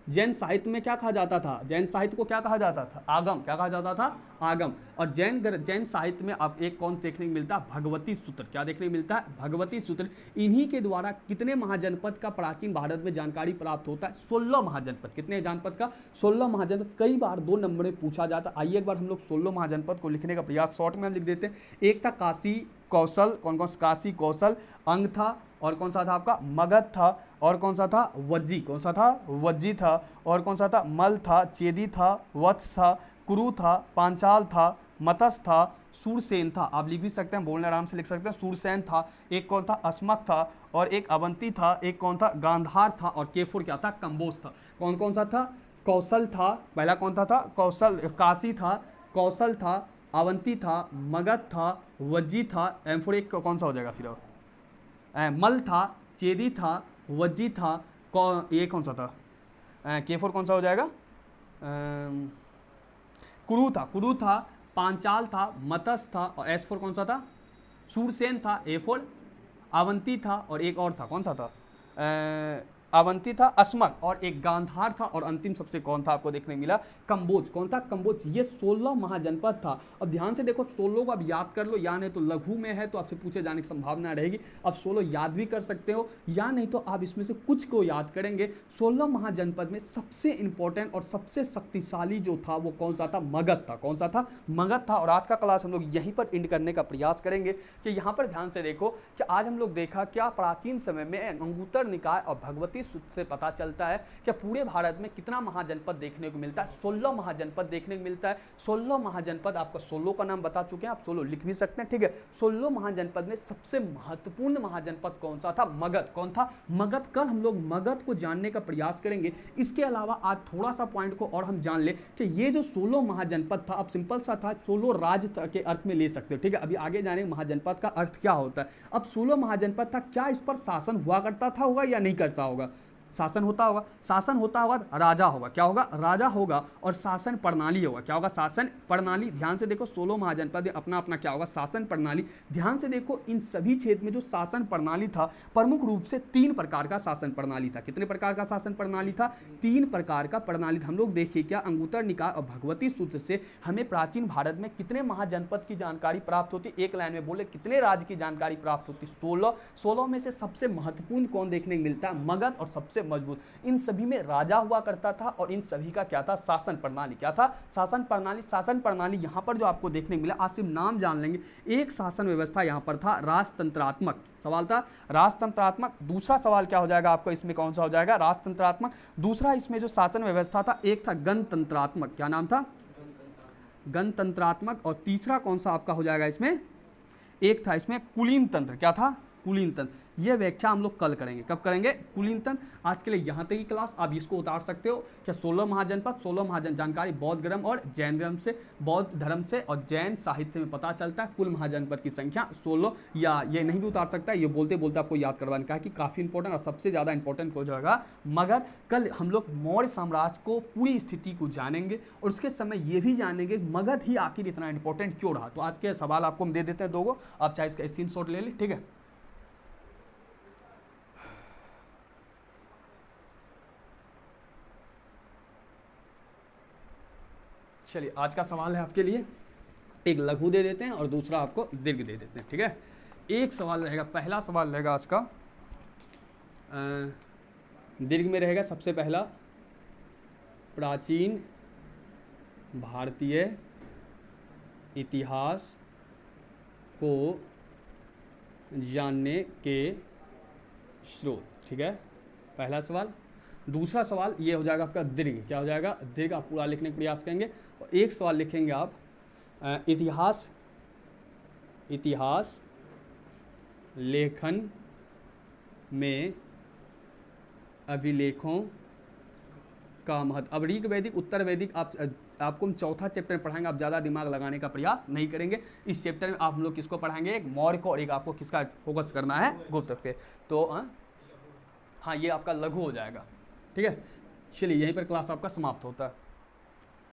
S1: जैन साहित्य में क्या कहा जाता था? जैन साहित्य को क्या कहा जाता था? आगम। क्या कहा जाता था? आगम। और जैन साहित्य में आप एक कौन देखने को मिलता है? भगवती सूत्र। क्या देखने को मिलता है? भगवती सूत्र। इन्हीं के द्वारा कितने महाजनपद का प्राचीन भारत में जानकारी प्राप्त होता है? 16 महाजनपद। कितने जनपद का? 16 महाजनपद। कई बार 2 नंबर में पूछा जाता है। आइए एक बार हम लोग 16 महाजनपद को लिखने का प्रयास शॉर्ट में हम लिख देते हैं। एक था काशी कौशल। कौन कौन? काशी कौशल। अंग था, और कौन सा था आपका? मगध था, और कौन सा था? वज्जी। कौन सा था? वज्जी था। और कौन सा था? मल था, चेदी था, वत्स था, कुरु था, पांचाल था, मतस था, सूरसेन था। आप लिख भी सकते हैं, बोलने आराम से लिख सकते हैं। सूरसेन था। एक कौन था? अस्मक था, और एक अवंती था। एक कौन था? गांधार था, और केफुर क्या था? कंबोज था। कौन कौन सा था? कौशल था। पहला कौन था? कौशल। काशी था, कौशल था, अवंती था, मगध था, वज्जी था। एम4 एक कौन सा हो जाएगा फिर? मल था, चेदी था, वज्जी था, ये कौन सा था? K4 कौन सा हो जाएगा? कुरु था, पांचाल था, मतस था, और S4 कौन सा था? सूरसेन था। A4 अवंती था, और एक और था, कौन सा था? अवंती था, अस्मक, और एक गांधार था, और अंतिम सबसे कौन था आपको देखने मिला? कंबोज। कौन था? कंबोज। ये 16 महाजनपद था। अब ध्यान से देखो 16 को अब याद कर लो, या नहीं तो लघु में है तो आपसे पूछे जाने की संभावना रहेगी। अब 16 याद भी कर सकते हो, या नहीं तो आप इसमें से कुछ को याद करेंगे। 16 महाजनपद में सबसे इंपॉर्टेंट और सबसे शक्तिशाली जो था वो कौन सा था? मगध था। कौन सा था? मगध था। और आज का क्लास हम लोग यहीं पर एंड करने का प्रयास करेंगे कि यहाँ पर ध्यान से देखो कि आज हम लोग देखा क्या प्राचीन समय में अंगुत्तर निकाय और भगवती भगवती सूत्र से पता चलता है कि पूरे भारत में कितना महाजनपद देखने को मिलता है, 16 महाजनपद देखने को मिलता है। 16 महाजनपद, आपका 16 का नाम बता चुके हैं, आप 16 लिख भी सकते हैं, ठीक है। 16 महाजनपद में सबसे महत्वपूर्ण महाजनपद कौन सा था? मगध। कौन था? मगध। कल हम लोग मगध को जानने का प्रयास करेंगे। इसके अलावा आज थोड़ा सा पॉइंट को और हम जान ले कि ये जो 16 महाजनपद था, अब सिंपल सा था, 16 राज्य के अर्थ में ले सकते हो, ठीक है। अभी आगे जाने महाजनपद का अर्थ क्या होता है। अब 16 महाजनपद था, क्या इस पर शासन हुआ करता था होगा या नहीं करता होगा? शासन होता होगा। शासन होता होगा, राजा होगा। क्या होगा? राजा होगा। और शासन प्रणाली होगा। क्या होगा? शासन प्रणाली। ध्यान से देखो, 16 महाजनपद अपना अपना क्या होगा? शासन प्रणाली। ध्यान से देखो, इन सभी क्षेत्र में जो शासन प्रणाली था, प्रमुख रूप से 3 प्रकार का शासन प्रणाली था। कितने प्रकार का शासन प्रणाली था? 3 प्रकार का प्रणाली था। हम लोग देखिए क्या अंगुत्तर निकाय और भगवती सूत्र से हमें प्राचीन भारत में कितने महाजनपद की जानकारी प्राप्त होती? एक लाइन में बोले, कितने राज्य की जानकारी प्राप्त होती? 16। 16 में से सबसे महत्वपूर्ण कौन देखने को मिलता है? मगध। और सबसे मजबूत, इन सभी में राजा हुआ करता था और इन सभी का क्या था? शासन प्रणाली। क्या था? शासन प्रणाली। शासन प्रणाली यहां पर जो आपको देखने को मिला, आज सिर्फ नाम जान लेंगे। एक शासन व्यवस्था यहां पर था राजतंत्रात्मक। सवाल था राजतंत्रात्मक। दूसरा सवाल क्या हो जाएगा आपको इसमें? कौन सा हो जाएगा? राजतंत्रात्मक। दूसरा इसमें जो शासन व्यवस्था था, एक था गणतंत्रात्मक। क्या नाम था? गणतंत्रात्मक। और तीसरा कौन सा आपका हो जाएगा इसमें? एक था इसमें कुलीन तंत्र। क्या था? कुलीन तंत्र। यह व्याख्या हम लोग कल करेंगे। कब करेंगे? कुलीन तंत्र। आज के लिए यहाँ तक की क्लास। आप इसको उतार सकते हो क्या? 16 महाजनपद, 16 महाजन जानकारी बौद्ध धर्म और जैन धर्म से, बौद्ध धर्म से और जैन साहित्य में पता चलता है। कुल महाजनपद की संख्या 16, या ये नहीं भी उतार सकता है, ये बोलते बोलते आपको याद करवाने का है कि काफ़ी इंपॉर्टेंट और सबसे ज़्यादा इंपॉर्टेंट हो जाएगा मगध। कल हम लोग मौर्य साम्राज्य को पूरी स्थिति को जानेंगे और उसके समय ये भी जानेंगे मगध ही आखिर इतना इंपॉर्टेंट क्यों रहा। तो आज के सवाल आपको हम दे देते हैं 2 आप चाहे इसका स्क्रीनशॉट ले लें, ठीक है। चलिए, आज का सवाल है आपके लिए, एक लघु दे देते हैं और दूसरा आपको दीर्घ दे देते हैं, ठीक है। एक सवाल रहेगा, पहला सवाल रहेगा आज का दीर्घ में रहेगा। सबसे पहला, प्राचीन भारतीय इतिहास को जानने के स्रोत, ठीक है, पहला सवाल। दूसरा सवाल ये हो जाएगा आपका दीर्घ। क्या हो जाएगा? दीर्घ। आप पूरा लिखने का प्रयास करेंगे और एक सवाल लिखेंगे आप, इतिहास लेखन में अभिलेखों का महत्व। अब ऋग वैदिक उत्तर वैदिक आपको हम चौथा चैप्टर पढ़ाएंगे। आप ज़्यादा दिमाग लगाने का प्रयास नहीं करेंगे। इस चैप्टर में आप हम लोग किसको पढ़ाएंगे? एक मौर्य को और एक आपको किसका फोकस करना है? गुप्त पे। तो हाँ, ये आपका लघु हो जाएगा, ठीक है। चलिए, यहीं पर क्लास आपका समाप्त होता है।